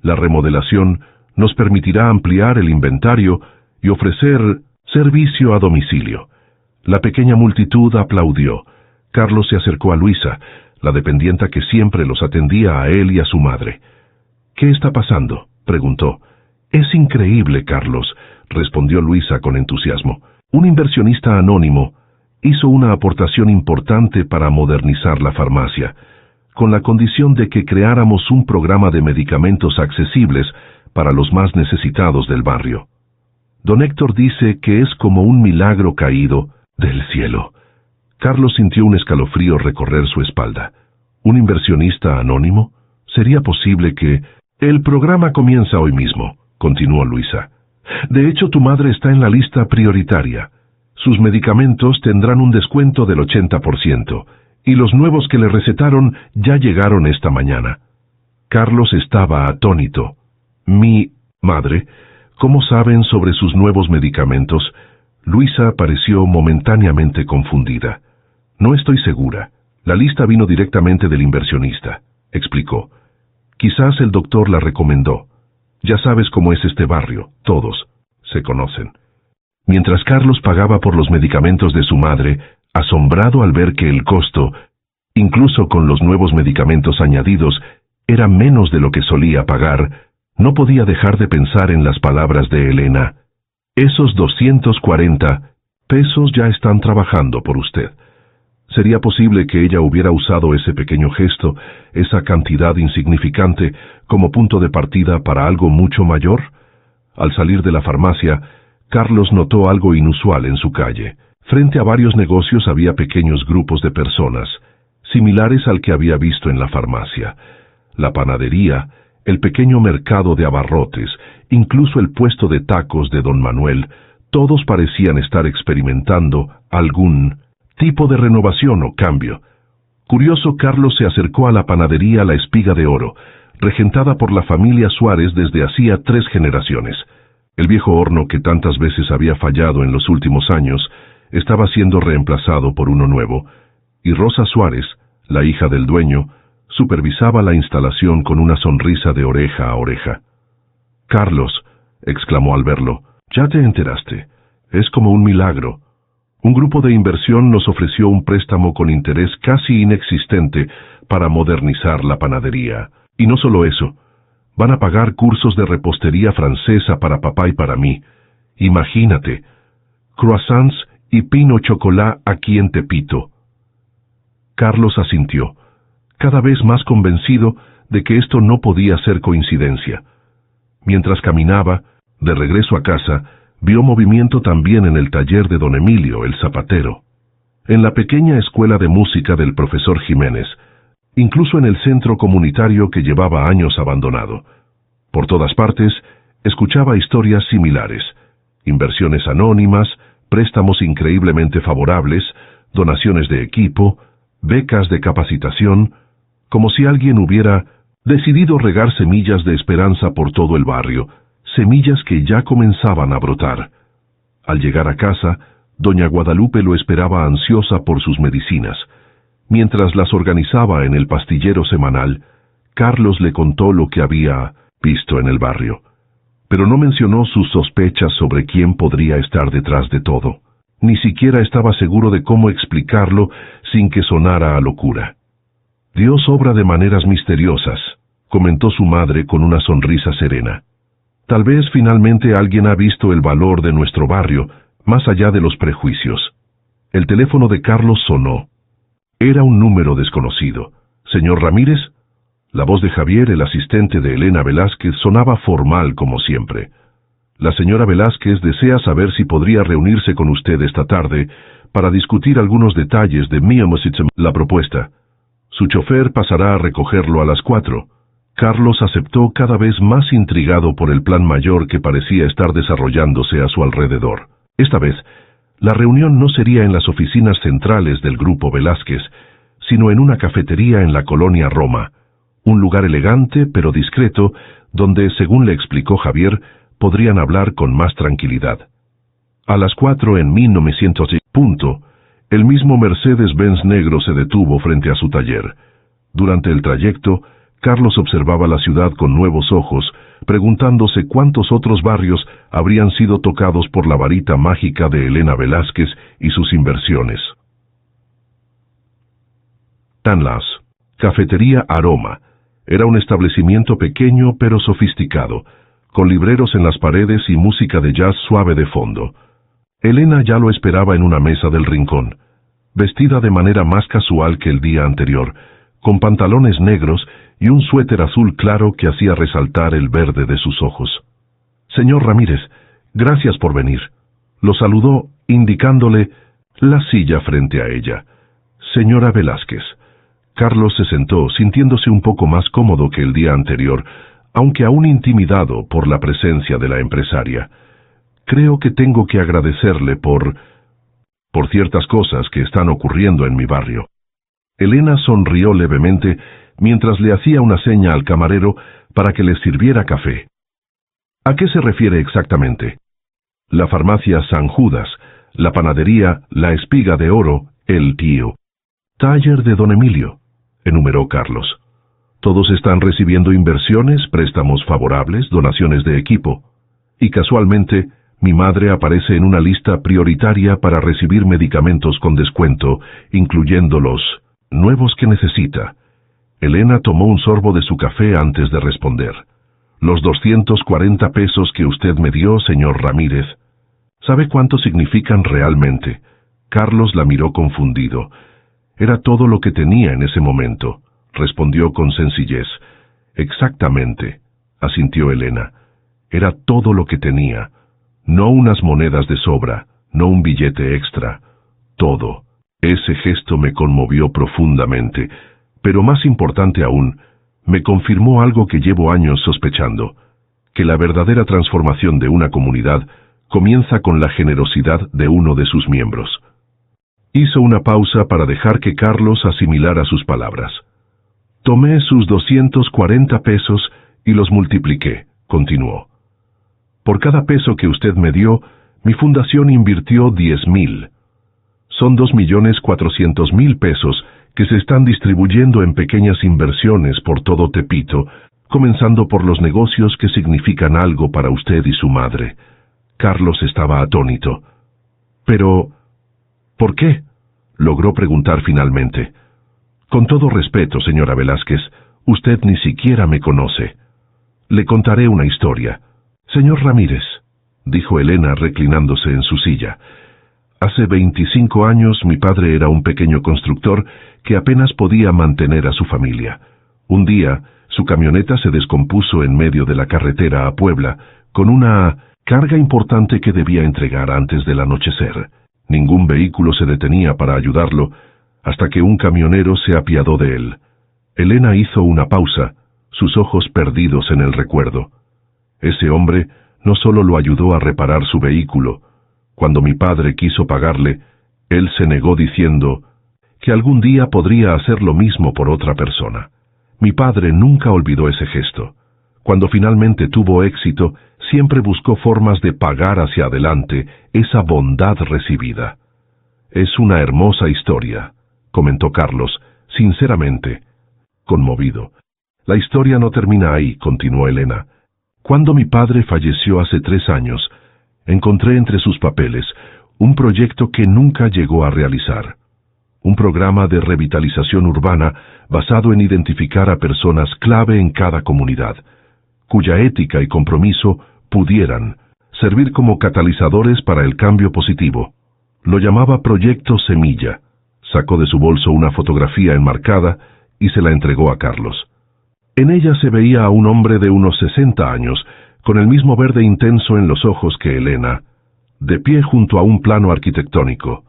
la remodelación nos permitirá ampliar el inventario y ofrecer servicio a domicilio. La pequeña multitud aplaudió. Carlos se acercó a Luisa, la dependienta que siempre los atendía a él y a su madre. «¿Qué está pasando?», preguntó. «Es increíble, Carlos», respondió Luisa con entusiasmo. «Un inversionista anónimo hizo una aportación importante para modernizar la farmacia, con la condición de que creáramos un programa de medicamentos accesibles para los más necesitados del barrio. Don Héctor dice que es como un milagro caído del cielo». Carlos sintió un escalofrío recorrer su espalda. ¿Un inversionista anónimo? ¿Sería posible que...? «El programa comienza hoy mismo», continuó Luisa. «De hecho, tu madre está en la lista prioritaria. Sus medicamentos tendrán un descuento del 80%, y los nuevos que le recetaron ya llegaron esta mañana». Carlos estaba atónito. «Mi madre, ¿cómo saben sobre sus nuevos medicamentos?». Luisa pareció momentáneamente confundida. «No estoy segura. La lista vino directamente del inversionista», explicó. «Quizás el doctor la recomendó. Ya sabes cómo es este barrio, todos se conocen». Mientras Carlos pagaba por los medicamentos de su madre, asombrado al ver que el costo, incluso con los nuevos medicamentos añadidos, era menos de lo que solía pagar, no podía dejar de pensar en las palabras de Elena. «Esos 240 pesos ya están trabajando por usted». ¿Sería posible que ella hubiera usado ese pequeño gesto, esa cantidad insignificante, como punto de partida para algo mucho mayor? Al salir de la farmacia, Carlos notó algo inusual en su calle. Frente a varios negocios había pequeños grupos de personas, similares al que había visto en la farmacia. La panadería, el pequeño mercado de abarrotes, incluso el puesto de tacos de don Manuel, todos parecían estar experimentando algún tipo de renovación o cambio. Curioso, Carlos se acercó a la panadería La Espiga de Oro, regentada por la familia Suárez desde hacía 3 generaciones. El viejo horno que tantas veces había fallado en los últimos años estaba siendo reemplazado por uno nuevo, y Rosa Suárez, la hija del dueño, supervisaba la instalación con una sonrisa de oreja a oreja. «Carlos», exclamó al verlo, «ya te enteraste. Es como un milagro. Un grupo de inversión nos ofreció un préstamo con interés casi inexistente para modernizar la panadería. Y no solo eso, van a pagar cursos de repostería francesa para papá y para mí. Imagínate, croissants y pino chocolate aquí en Tepito». Carlos asintió, cada vez más convencido de que esto no podía ser coincidencia. Mientras caminaba, de regreso a casa, vio movimiento también en el taller de don Emilio, el zapatero, en la pequeña escuela de música del profesor Jiménez, incluso en el centro comunitario que llevaba años abandonado. Por todas partes, escuchaba historias similares: inversiones anónimas, préstamos increíblemente favorables, donaciones de equipo, becas de capacitación, como si alguien hubiera decidido regar semillas de esperanza por todo el barrio, semillas que ya comenzaban a brotar. Al llegar a casa, doña Guadalupe lo esperaba ansiosa por sus medicinas. Mientras las organizaba en el pastillero semanal, Carlos le contó lo que había visto en el barrio, pero no mencionó sus sospechas sobre quién podría estar detrás de todo. Ni siquiera estaba seguro de cómo explicarlo sin que sonara a locura. «Dios obra de maneras misteriosas», comentó su madre con una sonrisa serena. «Tal vez finalmente alguien ha visto el valor de nuestro barrio, más allá de los prejuicios». El teléfono de Carlos sonó. Era un número desconocido. «¿Señor Ramírez?» La voz de Javier, el asistente de Elena Velázquez, sonaba formal como siempre. «La señora Velázquez desea saber si podría reunirse con usted esta tarde para discutir algunos detalles de la propuesta. Su chofer pasará a recogerlo a las 4. Carlos aceptó, cada vez más intrigado por el plan mayor que parecía estar desarrollándose a su alrededor. Esta vez, la reunión no sería en las oficinas centrales del Grupo Velázquez, sino en una cafetería en la colonia Roma, un lugar elegante pero discreto, donde, según le explicó Javier, podrían hablar con más tranquilidad. A las 4 en 1900, el mismo Mercedes-Benz negro se detuvo frente a su taller. Durante el trayecto, Carlos observaba la ciudad con nuevos ojos, preguntándose cuántos otros barrios habrían sido tocados por la varita mágica de Elena Velázquez y sus inversiones. Tanlas, Cafetería Aroma, era un establecimiento pequeño pero sofisticado, con libreros en las paredes y música de jazz suave de fondo. Elena ya lo esperaba en una mesa del rincón, vestida de manera más casual que el día anterior, con pantalones negros y un suéter azul claro que hacía resaltar el verde de sus ojos. «Señor Ramírez, gracias por venir», lo saludó, indicándole la silla frente a ella. «Señora Velázquez». Carlos se sentó, sintiéndose un poco más cómodo que el día anterior, aunque aún intimidado por la presencia de la empresaria. «Creo que tengo que agradecerle por ciertas cosas que están ocurriendo en mi barrio». Elena sonrió levemente mientras le hacía una seña al camarero para que les sirviera café. «¿A qué se refiere exactamente?» «La farmacia San Judas, la panadería La Espiga de Oro, el tío. Taller de don Emilio», enumeró Carlos. «Todos están recibiendo inversiones, préstamos favorables, donaciones de equipo. Y casualmente, mi madre aparece en una lista prioritaria para recibir medicamentos con descuento, incluyendo los nuevos que necesita». Elena tomó un sorbo de su café antes de responder. «Los 240 pesos que usted me dio, señor Ramírez. ¿Sabe cuánto significan realmente?» Carlos la miró confundido. «Era todo lo que tenía en ese momento», respondió con sencillez. «Exactamente», asintió Elena. «Era todo lo que tenía. No unas monedas de sobra, no un billete extra. Todo». Ese gesto me conmovió profundamente, pero más importante aún, me confirmó algo que llevo años sospechando, que la verdadera transformación de una comunidad comienza con la generosidad de uno de sus miembros. Hizo una pausa para dejar que Carlos asimilara sus palabras. «Tomé sus 240 pesos y los multipliqué», continuó. «Por cada peso que usted me dio, mi fundación invirtió 10,000. Son 2,400,000 pesos que se están distribuyendo en pequeñas inversiones por todo Tepito, comenzando por los negocios que significan algo para usted y su madre. Carlos estaba atónito. Pero, ¿por qué?, logró preguntar finalmente. Con todo respeto, señora Velázquez, usted ni siquiera me conoce. Le contaré una historia. Señor Ramírez, dijo Elena reclinándose en su silla. Hace 25 años mi padre era un pequeño constructor que apenas podía mantener a su familia. Un día, su camioneta se descompuso en medio de la carretera a Puebla, con una carga importante que debía entregar antes del anochecer. Ningún vehículo se detenía para ayudarlo, hasta que un camionero se apiadó de él. Elena hizo una pausa, sus ojos perdidos en el recuerdo. Ese hombre no solo lo ayudó a reparar su vehículo. Cuando mi padre quiso pagarle, él se negó diciendo que algún día podría hacer lo mismo por otra persona. Mi padre nunca olvidó ese gesto. Cuando finalmente tuvo éxito, siempre buscó formas de pagar hacia adelante esa bondad recibida. Es una hermosa historia, comentó Carlos, sinceramente, conmovido. La historia no termina ahí, continuó Elena. Cuando mi padre falleció hace 3 años, encontré entre sus papeles un proyecto que nunca llegó a realizar. Un programa de revitalización urbana basado en identificar a personas clave en cada comunidad, cuya ética y compromiso pudieran servir como catalizadores para el cambio positivo. Lo llamaba Proyecto Semilla. Sacó de su bolso una fotografía enmarcada y se la entregó a Carlos. En ella se veía a un hombre de unos 60 años, con el mismo verde intenso en los ojos que Elena, de pie junto a un plano arquitectónico.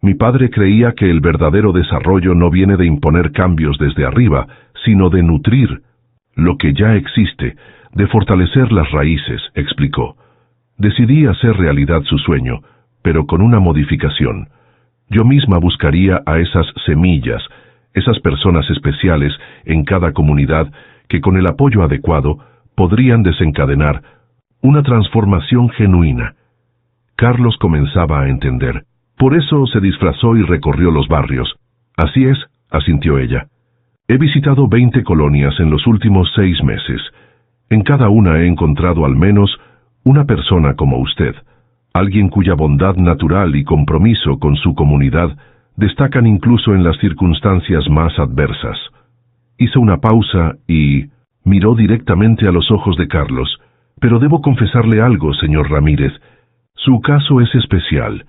Mi padre creía que el verdadero desarrollo no viene de imponer cambios desde arriba, sino de nutrir lo que ya existe, de fortalecer las raíces, explicó. Decidí hacer realidad su sueño, pero con una modificación. Yo misma buscaría a esas semillas, esas personas especiales en cada comunidad que con el apoyo adecuado podrían desencadenar una transformación genuina. Carlos comenzaba a entender. Por eso se disfrazó y recorrió los barrios. Así es, asintió ella. He visitado 20 colonias en los últimos 6 meses. En cada una he encontrado al menos una persona como usted, alguien cuya bondad natural y compromiso con su comunidad destacan incluso en las circunstancias más adversas. Hizo una pausa y miró directamente a los ojos de Carlos. Pero debo confesarle algo, señor Ramírez. Su caso es especial.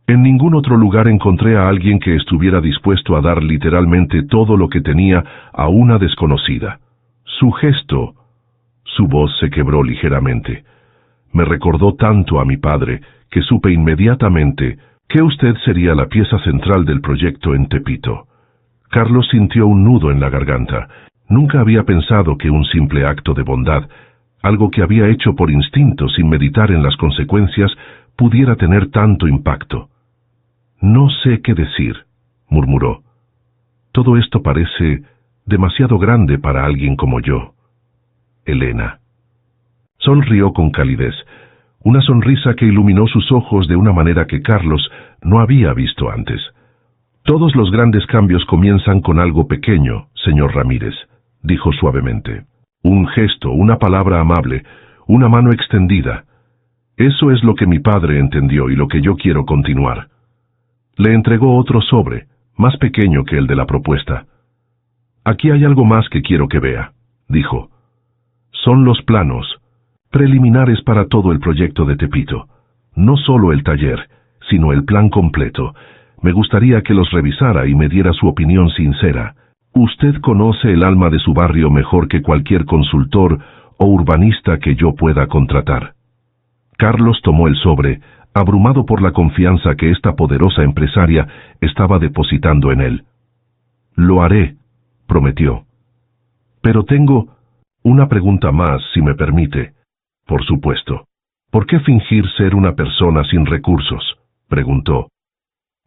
En ningún otro lugar encontré a alguien que estuviera dispuesto a dar literalmente todo lo que tenía a una desconocida. Su gesto, su voz se quebró ligeramente. Me recordó tanto a mi padre que supe inmediatamente que usted sería la pieza central del proyecto en Tepito. Carlos sintió un nudo en la garganta. Nunca había pensado que un simple acto de bondad, algo que había hecho por instinto sin meditar en las consecuencias, pudiera tener tanto impacto. No sé qué decir, murmuró. Todo esto parece demasiado grande para alguien como yo. Elena. Sonrió con calidez, una sonrisa que iluminó sus ojos de una manera que Carlos no había visto antes. Todos los grandes cambios comienzan con algo pequeño, señor Ramírez, dijo suavemente. Un gesto, una palabra amable, una mano extendida. Eso es lo que mi padre entendió y lo que yo quiero continuar. Le entregó otro sobre, más pequeño que el de la propuesta. Aquí hay algo más que quiero que vea, dijo. Son los planos preliminares para todo el proyecto de Tepito. No solo el taller, sino el plan completo. Me gustaría que los revisara y me diera su opinión sincera. Usted conoce el alma de su barrio mejor que cualquier consultor o urbanista que yo pueda contratar. Carlos tomó el sobre, abrumado por la confianza que esta poderosa empresaria estaba depositando en él. Lo haré, prometió. Pero tengo una pregunta más, si me permite. Por supuesto. ¿Por qué fingir ser una persona sin recursos?, preguntó.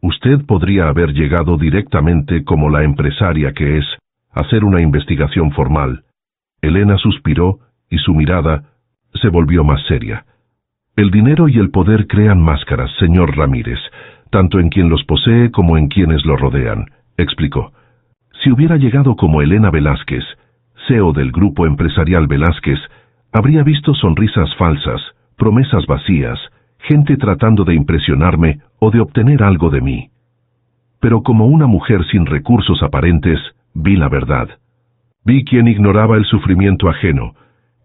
Usted podría haber llegado directamente como la empresaria que es, a hacer una investigación formal. Elena suspiró y su mirada se volvió más seria. El dinero y el poder crean máscaras, señor Ramírez, tanto en quien los posee como en quienes lo rodean, explicó. Si hubiera llegado como Elena Velázquez, CEO del grupo empresarial Velázquez, habría visto sonrisas falsas, promesas vacías, gente tratando de impresionarme o de obtener algo de mí. Pero como una mujer sin recursos aparentes, vi la verdad. Vi quien ignoraba el sufrimiento ajeno,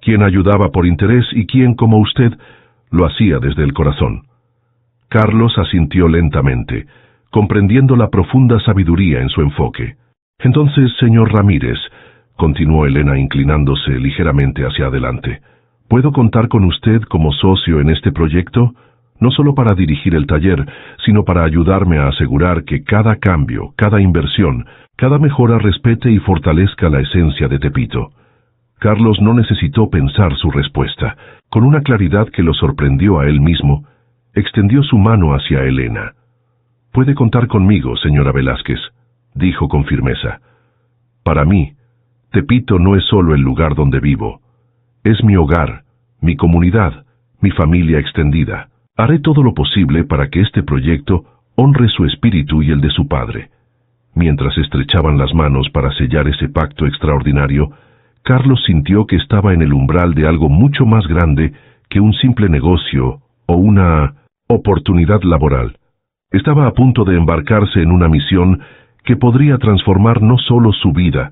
quien ayudaba por interés y quien, como usted, lo hacía desde el corazón. Carlos asintió lentamente, comprendiendo la profunda sabiduría en su enfoque. Entonces, señor Ramírez, continuó Elena inclinándose ligeramente hacia adelante, ¿puedo contar con usted como socio en este proyecto? No solo para dirigir el taller, sino para ayudarme a asegurar que cada cambio, cada inversión, cada mejora respete y fortalezca la esencia de Tepito. Carlos no necesitó pensar su respuesta. Con una claridad que lo sorprendió a él mismo, extendió su mano hacia Elena. «Puede contar conmigo, señora Velázquez», dijo con firmeza. «Para mí, Tepito no es solo el lugar donde vivo. Es mi hogar, mi comunidad, mi familia extendida. Haré todo lo posible para que este proyecto honre su espíritu y el de su padre». Mientras estrechaban las manos para sellar ese pacto extraordinario, Carlos sintió que estaba en el umbral de algo mucho más grande que un simple negocio o una oportunidad laboral. Estaba a punto de embarcarse en una misión que podría transformar no solo su vida,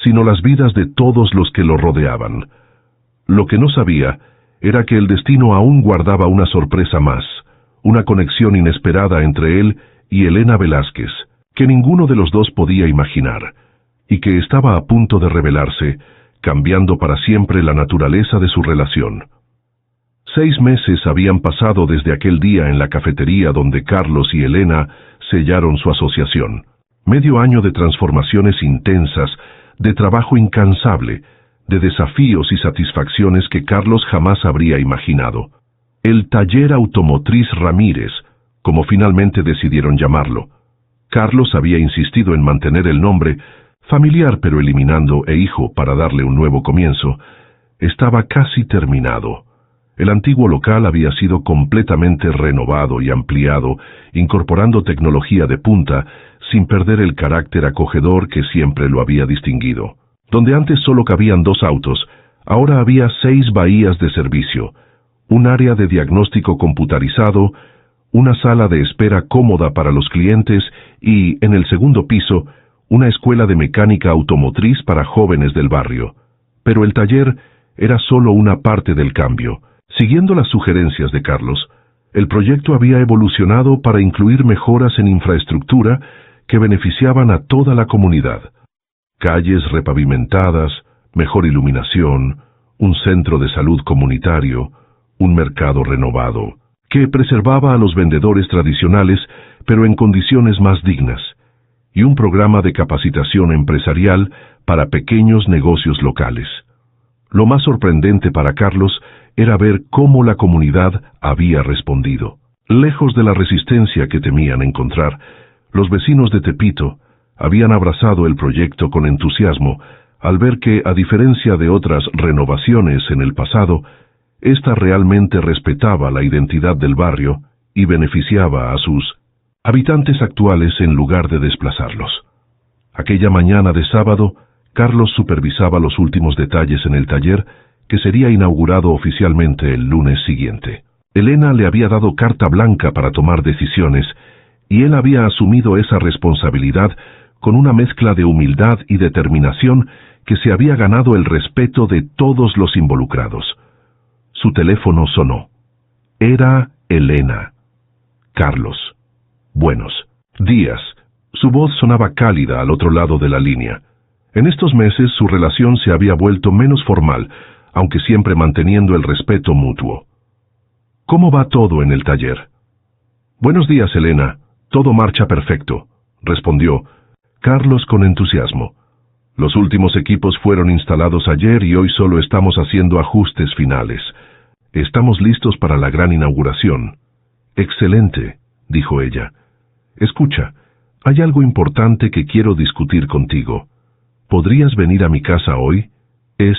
sino las vidas de todos los que lo rodeaban. Lo que no sabía era que el destino aún guardaba una sorpresa más, una conexión inesperada entre él y Elena Velázquez, que ninguno de los dos podía imaginar, y que estaba a punto de revelarse, cambiando para siempre la naturaleza de su relación. 6 meses habían pasado desde aquel día en la cafetería donde Carlos y Elena sellaron su asociación. Medio año de transformaciones intensas, de trabajo incansable, de desafíos y satisfacciones que Carlos jamás habría imaginado. El Taller Automotriz Ramírez, como finalmente decidieron llamarlo. Carlos había insistido en mantener el nombre, familiar pero eliminando hijo para darle un nuevo comienzo. Estaba casi terminado. El antiguo local había sido completamente renovado y ampliado, incorporando tecnología de punta, sin perder el carácter acogedor que siempre lo había distinguido. Donde antes solo cabían 2 autos, ahora había 6 bahías de servicio, un área de diagnóstico computarizado, una sala de espera cómoda para los clientes y, en el segundo piso, una escuela de mecánica automotriz para jóvenes del barrio. Pero el taller era solo una parte del cambio. Siguiendo las sugerencias de Carlos, el proyecto había evolucionado para incluir mejoras en infraestructura que beneficiaban a toda la comunidad. Calles repavimentadas, mejor iluminación, un centro de salud comunitario, un mercado renovado, que preservaba a los vendedores tradicionales, pero en condiciones más dignas, y un programa de capacitación empresarial para pequeños negocios locales. Lo más sorprendente para Carlos era ver cómo la comunidad había respondido. Lejos de la resistencia que temían encontrar, los vecinos de Tepito habían abrazado el proyecto con entusiasmo al ver que, a diferencia de otras renovaciones en el pasado, ésta realmente respetaba la identidad del barrio y beneficiaba a sus habitantes actuales en lugar de desplazarlos. Aquella mañana de sábado, Carlos supervisaba los últimos detalles en el taller que sería inaugurado oficialmente el lunes siguiente. Elena le había dado carta blanca para tomar decisiones y él había asumido esa responsabilidad con una mezcla de humildad y determinación que se había ganado el respeto de todos los involucrados. Su teléfono sonó. Era Elena. Carlos. Buenos días. Su voz sonaba cálida al otro lado de la línea. En estos meses su relación se había vuelto menos formal, aunque siempre manteniendo el respeto mutuo. ¿Cómo va todo en el taller? Buenos días, Elena. Todo marcha perfecto, respondió Carlos con entusiasmo. Los últimos equipos fueron instalados ayer y hoy solo estamos haciendo ajustes finales. Estamos listos para la gran inauguración. Excelente, dijo ella. Escucha, hay algo importante que quiero discutir contigo. ¿Podrías venir a mi casa hoy? Es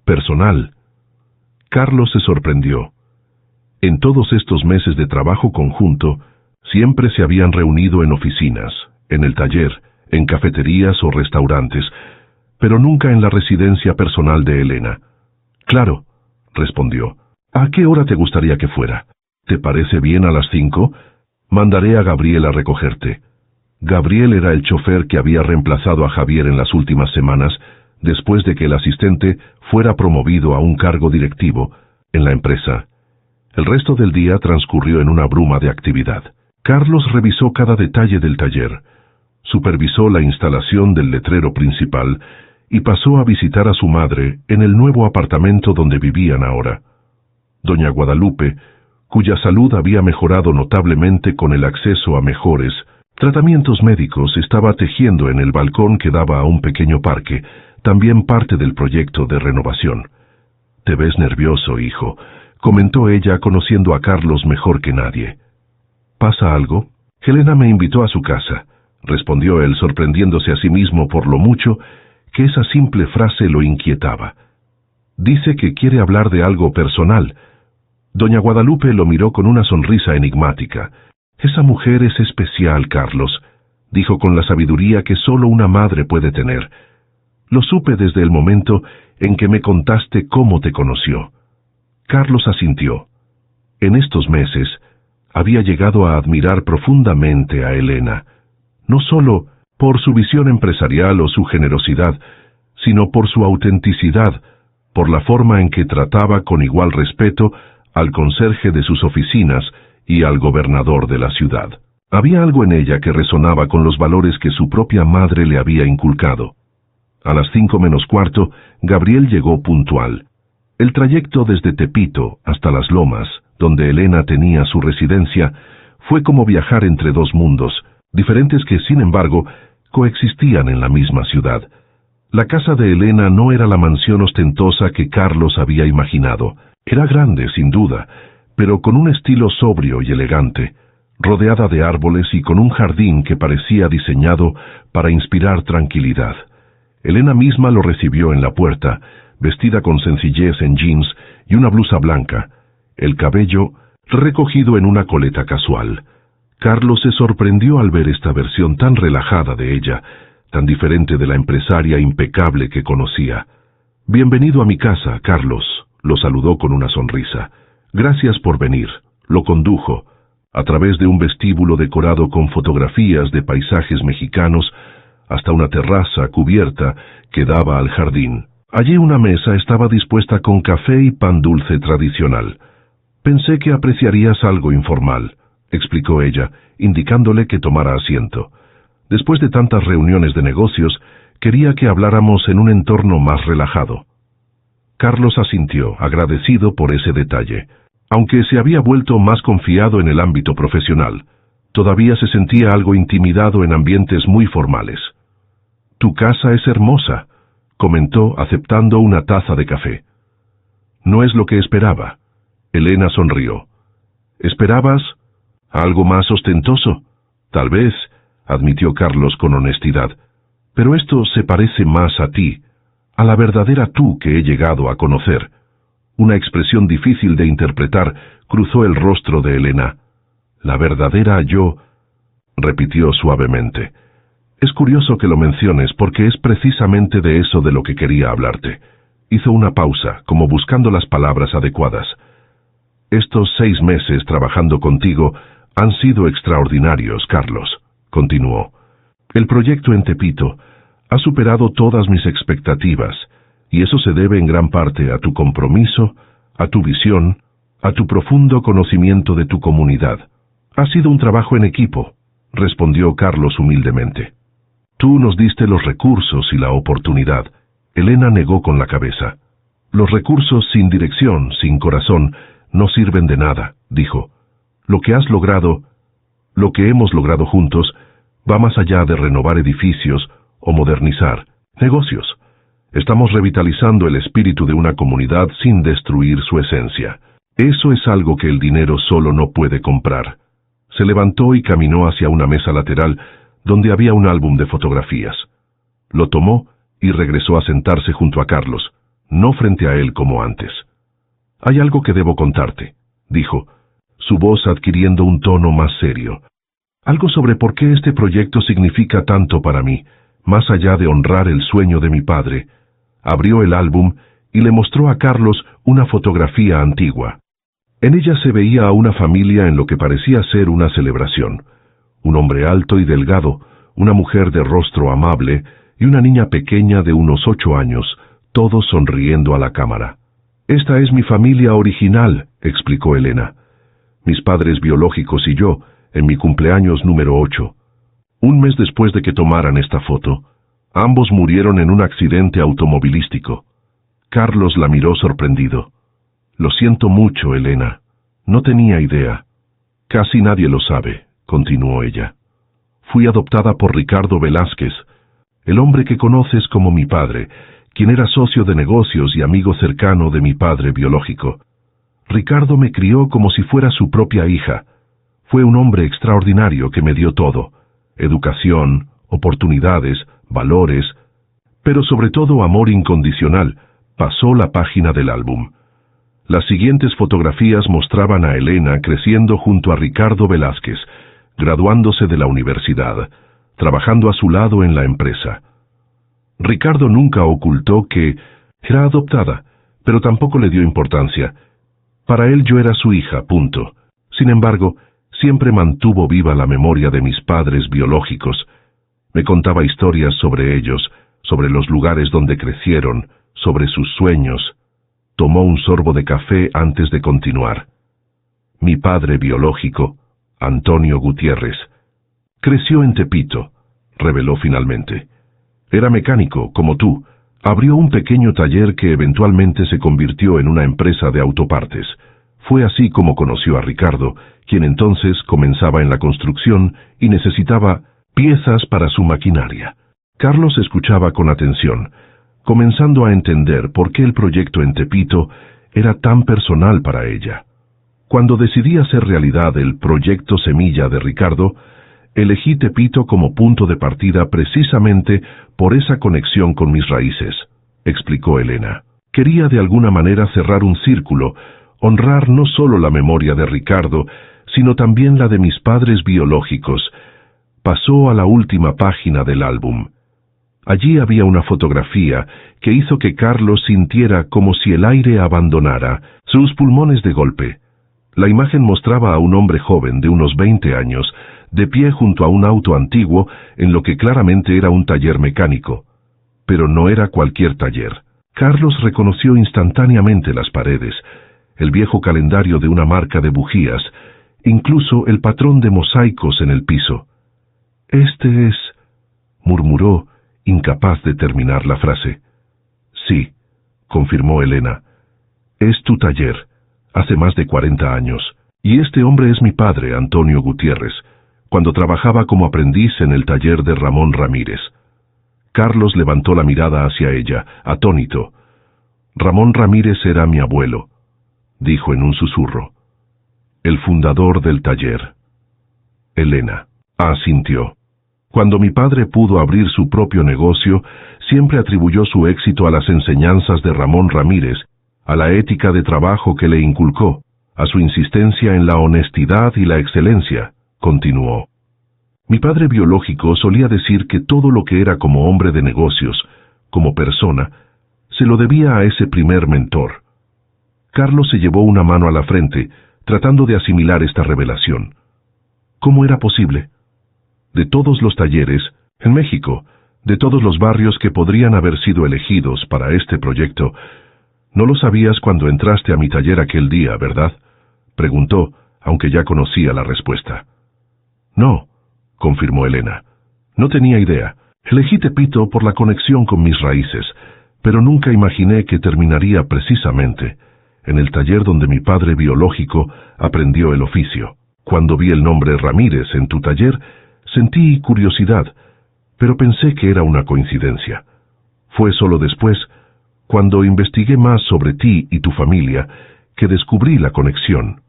personal. Carlos se sorprendió. En todos estos meses de trabajo conjunto, siempre se habían reunido en oficinas, en el taller, en cafeterías o restaurantes, pero nunca en la residencia personal de Elena. Claro, respondió. ¿A qué hora te gustaría que fuera? ¿Te parece bien a las 5? Mandaré a Gabriel a recogerte. Gabriel era el chofer que había reemplazado a Javier en las últimas semanas, después de que el asistente fuera promovido a un cargo directivo en la empresa. El resto del día transcurrió en una bruma de actividad. Carlos revisó cada detalle del taller, supervisó la instalación del letrero principal y pasó a visitar a su madre en el nuevo apartamento donde vivían ahora. Doña Guadalupe, cuya salud había mejorado notablemente con el acceso a mejores tratamientos médicos, estaba tejiendo en el balcón que daba a un pequeño parque, también parte del proyecto de renovación. «Te ves nervioso, hijo», comentó ella, conociendo a Carlos mejor que nadie. «¿Pasa algo?» «Helena me invitó a su casa», respondió él, sorprendiéndose a sí mismo por lo mucho que esa simple frase lo inquietaba. «Dice que quiere hablar de algo personal». Doña Guadalupe lo miró con una sonrisa enigmática. «Esa mujer es especial, Carlos», dijo con la sabiduría que solo una madre puede tener. «Lo supe desde el momento en que me contaste cómo te conoció». Carlos asintió. En estos meses había llegado a admirar profundamente a Elena, no solo por su visión empresarial o su generosidad, sino por su autenticidad, por la forma en que trataba con igual respeto al conserje de sus oficinas y al gobernador de la ciudad. Había algo en ella que resonaba con los valores que su propia madre le había inculcado. A las 5:45, Gabriel llegó puntual. El trayecto desde Tepito hasta Las Lomas, donde Elena tenía su residencia, fue como viajar entre dos mundos, diferentes que, sin embargo, coexistían en la misma ciudad. La casa de Elena no era la mansión ostentosa que Carlos había imaginado. Era grande, sin duda, pero con un estilo sobrio y elegante, rodeada de árboles y con un jardín que parecía diseñado para inspirar tranquilidad. Elena misma lo recibió en la puerta, vestida con sencillez en jeans y una blusa blanca, el cabello recogido en una coleta casual. Carlos se sorprendió al ver esta versión tan relajada de ella, tan diferente de la empresaria impecable que conocía. «Bienvenido a mi casa, Carlos», lo saludó con una sonrisa. «Gracias por venir», lo condujo, a través de un vestíbulo decorado con fotografías de paisajes mexicanos, hasta una terraza cubierta que daba al jardín. Allí una mesa estaba dispuesta con café y pan dulce tradicional. «Pensé que apreciarías algo informal», explicó ella, indicándole que tomara asiento. «Después de tantas reuniones de negocios, quería que habláramos en un entorno más relajado». Carlos asintió, agradecido por ese detalle. Aunque se había vuelto más confiado en el ámbito profesional, todavía se sentía algo intimidado en ambientes muy formales. «Tu casa es hermosa», comentó, aceptando una taza de café. «No es lo que esperaba». Elena sonrió. «¿Esperabas algo más ostentoso?» «Tal vez», admitió Carlos con honestidad, «pero esto se parece más a ti, a la verdadera tú que he llegado a conocer». Una expresión difícil de interpretar cruzó el rostro de Elena. «La verdadera yo», repitió suavemente. «Es curioso que lo menciones porque es precisamente de eso de lo que quería hablarte». Hizo una pausa, como buscando las palabras adecuadas. «Estos 6 meses trabajando contigo han sido extraordinarios, Carlos», continuó. «El proyecto en Tepito ha superado todas mis expectativas, y eso se debe en gran parte a tu compromiso, a tu visión, a tu profundo conocimiento de tu comunidad. Ha sido un trabajo en equipo», respondió Carlos humildemente. «Tú nos diste los recursos y la oportunidad». Elena negó con la cabeza. «Los recursos sin dirección, sin corazón, no sirven de nada», dijo. «Lo que has logrado, lo que hemos logrado juntos, va más allá de renovar edificios o modernizar negocios. Estamos revitalizando el espíritu de una comunidad sin destruir su esencia. Eso es algo que el dinero solo no puede comprar». Se levantó y caminó hacia una mesa lateral donde había un álbum de fotografías. Lo tomó y regresó a sentarse junto a Carlos, no frente a él como antes. «Hay algo que debo contarte», dijo, su voz adquiriendo un tono más serio. Algo sobre por qué este proyecto significa tanto para mí, más allá de honrar el sueño de mi padre. Abrió el álbum y le mostró a Carlos una fotografía antigua. En ella se veía a una familia en lo que parecía ser una celebración. Un hombre alto y delgado, una mujer de rostro amable y una niña pequeña de unos 8 años, todos sonriendo a la cámara. «Esta es mi familia original», explicó Elena. «Mis padres biológicos y yo, en mi cumpleaños número 8. Un mes después de que tomaran esta foto, ambos murieron en un accidente automovilístico». Carlos la miró sorprendido. «Lo siento mucho, Elena. No tenía idea». «Casi nadie lo sabe», continuó ella. «Fui adoptada por Ricardo Velázquez, el hombre que conoces como mi padre, quien era socio de negocios y amigo cercano de mi padre biológico. Ricardo me crió como si fuera su propia hija. Fue un hombre extraordinario que me dio todo: educación, oportunidades, valores, pero sobre todo amor incondicional». Pasó la página del álbum. Las siguientes fotografías mostraban a Elena creciendo junto a Ricardo Velázquez, graduándose de la universidad, trabajando a su lado en la empresa. Ricardo nunca ocultó que era adoptada, pero tampoco le dio importancia. Para él yo era su hija, punto. Sin embargo, siempre mantuvo viva la memoria de mis padres biológicos. Me contaba historias sobre ellos, sobre los lugares donde crecieron, sobre sus sueños. Tomó un sorbo de café antes de continuar. Mi padre biológico, Antonio Gutiérrez, creció en Tepito, reveló finalmente. Era mecánico, como tú. Abrió un pequeño taller que eventualmente se convirtió en una empresa de autopartes. Fue así como conoció a Ricardo, quien entonces comenzaba en la construcción y necesitaba piezas para su maquinaria. Carlos escuchaba con atención, comenzando a entender por qué el proyecto en Tepito era tan personal para ella. Cuando decidí hacer realidad el proyecto Semilla de Ricardo, elegí Tepito como punto de partida precisamente por esa conexión con mis raíces, explicó Elena. Quería de alguna manera cerrar un círculo, honrar no solo la memoria de Ricardo, sino también la de mis padres biológicos. Pasó a la última página del álbum. Allí había una fotografía que hizo que Carlos sintiera como si el aire abandonara sus pulmones de golpe. La imagen mostraba a un hombre joven de unos 20 años, de pie junto a un auto antiguo en lo que claramente era un taller mecánico. Pero no era cualquier taller. Carlos reconoció instantáneamente las paredes, el viejo calendario de una marca de bujías, incluso el patrón de mosaicos en el piso. «Este es», murmuró, incapaz de terminar la frase. «Sí», confirmó Elena. «Es tu taller, hace más de 40 años, y este hombre es mi padre, Antonio Gutiérrez, cuando trabajaba como aprendiz en el taller de Ramón Ramírez». Carlos levantó la mirada hacia ella, atónito. «Ramón Ramírez era mi abuelo», dijo en un susurro. «El fundador del taller». Elena asintió. Cuando mi padre pudo abrir su propio negocio, siempre atribuyó su éxito a las enseñanzas de Ramón Ramírez, a la ética de trabajo que le inculcó, a su insistencia en la honestidad y la excelencia, continuó. Mi padre biológico solía decir que todo lo que era como hombre de negocios, como persona, se lo debía a ese primer mentor. Carlos se llevó una mano a la frente, tratando de asimilar esta revelación. ¿Cómo era posible? De todos los talleres, en México, de todos los barrios que podrían haber sido elegidos para este proyecto, no lo sabías cuando entraste a mi taller aquel día, ¿verdad?, preguntó, aunque ya conocía la respuesta. No, confirmó Elena. No tenía idea. Elegí Tepito por la conexión con mis raíces, pero nunca imaginé que terminaría precisamente en el taller donde mi padre biológico aprendió el oficio. Cuando vi el nombre Ramírez en tu taller, sentí curiosidad, pero pensé que era una coincidencia. Fue solo después, cuando investigué más sobre ti y tu familia, que descubrí la conexión.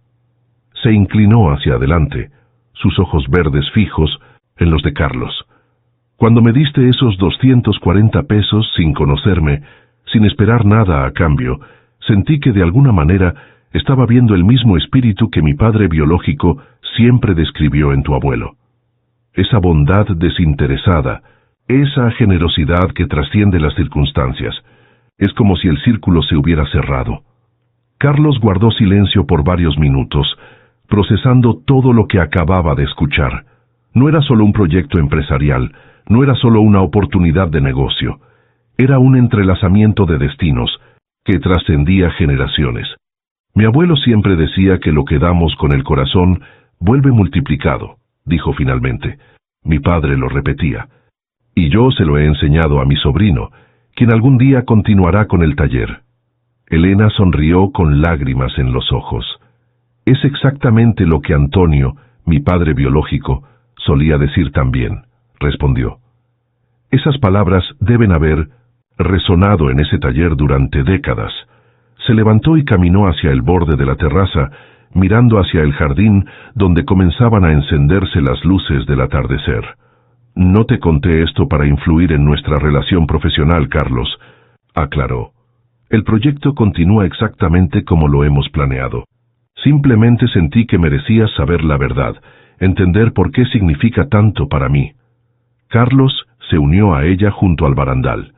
Se inclinó hacia adelante, sus ojos verdes fijos en los de Carlos. Cuando me diste esos 240 pesos sin conocerme, sin esperar nada a cambio, sentí que de alguna manera estaba viendo el mismo espíritu que mi padre biológico siempre describió en tu abuelo. esa bondad desinteresada, esa generosidad que trasciende las circunstancias. Es como si el círculo se hubiera cerrado. Carlos guardó silencio por varios minutos, procesando todo lo que acababa de escuchar. No era solo un proyecto empresarial, no era solo una oportunidad de negocio. Era un entrelazamiento de destinos que trascendía generaciones. Mi abuelo siempre decía que lo que damos con el corazón vuelve multiplicado, dijo finalmente. Mi padre lo repetía. Y yo se lo he enseñado a mi sobrino, quien algún día continuará con el taller. Elena sonrió con lágrimas en los ojos. Es exactamente lo que Antonio, mi padre biológico, solía decir también, respondió. Esas palabras deben haber resonado en ese taller durante décadas. Se levantó y caminó hacia el borde de la terraza, mirando hacia el jardín donde comenzaban a encenderse las luces del atardecer. No te conté esto para influir en nuestra relación profesional, Carlos, aclaró. El proyecto continúa exactamente como lo hemos planeado. Simplemente sentí que merecías saber la verdad, entender por qué significa tanto para mí. Carlos se unió a ella junto al barandal.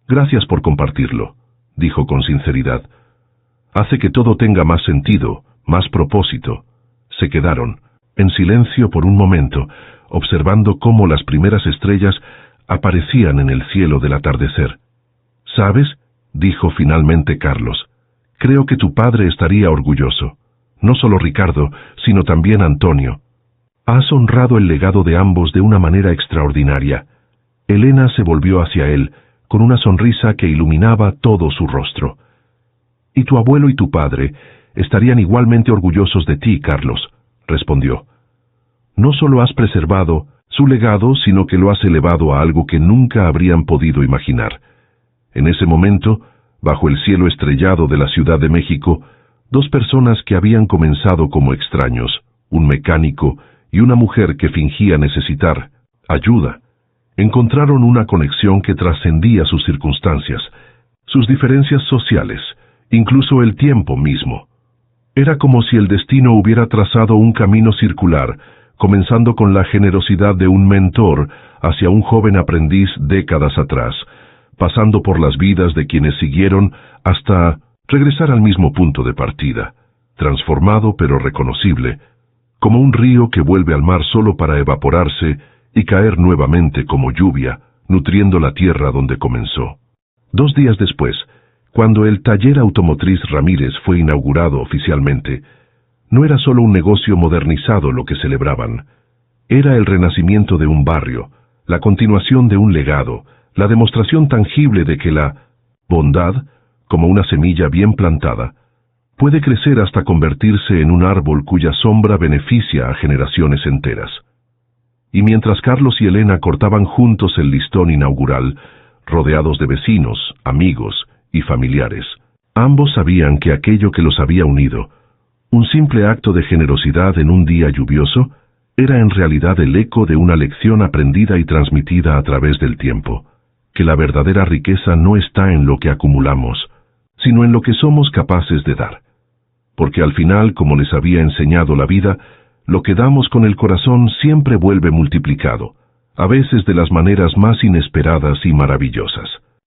Gracias por compartirlo, dijo con sinceridad. Hace que todo tenga más sentido, más propósito. Se quedaron, en silencio por un momento, observando cómo las primeras estrellas aparecían en el cielo del atardecer. ¿Sabes?, dijo finalmente Carlos. Creo que tu padre estaría orgulloso. No solo Ricardo, sino también Antonio. Has honrado el legado de ambos de una manera extraordinaria. Elena se volvió hacia él, con una sonrisa que iluminaba todo su rostro. Y tu abuelo y tu padre estarían igualmente orgullosos de ti, Carlos, respondió. No solo has preservado su legado, sino que lo has elevado a algo que nunca habrían podido imaginar. En ese momento, bajo el cielo estrellado de la Ciudad de México, dos personas que habían comenzado como extraños, un mecánico y una mujer que fingía necesitar ayuda, encontraron una conexión que trascendía sus circunstancias, sus diferencias sociales, incluso el tiempo mismo. Era como si el destino hubiera trazado un camino circular, comenzando con la generosidad de un mentor hacia un joven aprendiz décadas atrás, pasando por las vidas de quienes siguieron hasta regresar al mismo punto de partida, transformado pero reconocible, como un río que vuelve al mar solo para evaporarse y caer nuevamente como lluvia, nutriendo la tierra donde comenzó. 2 días después, cuando el taller automotriz Ramírez fue inaugurado oficialmente, no era solo un negocio modernizado lo que celebraban. Era el renacimiento de un barrio, la continuación de un legado, la demostración tangible de que la bondad, como una semilla bien plantada, puede crecer hasta convertirse en un árbol cuya sombra beneficia a generaciones enteras. Y mientras Carlos y Elena cortaban juntos el listón inaugural, rodeados de vecinos, amigos y familiares, ambos sabían que aquello que los había unido, un simple acto de generosidad en un día lluvioso, era en realidad el eco de una lección aprendida y transmitida a través del tiempo, que la verdadera riqueza no está en lo que acumulamos, sino en lo que somos capaces de dar. Porque al final, como les había enseñado la vida, lo que damos con el corazón siempre vuelve multiplicado, a veces de las maneras más inesperadas y maravillosas.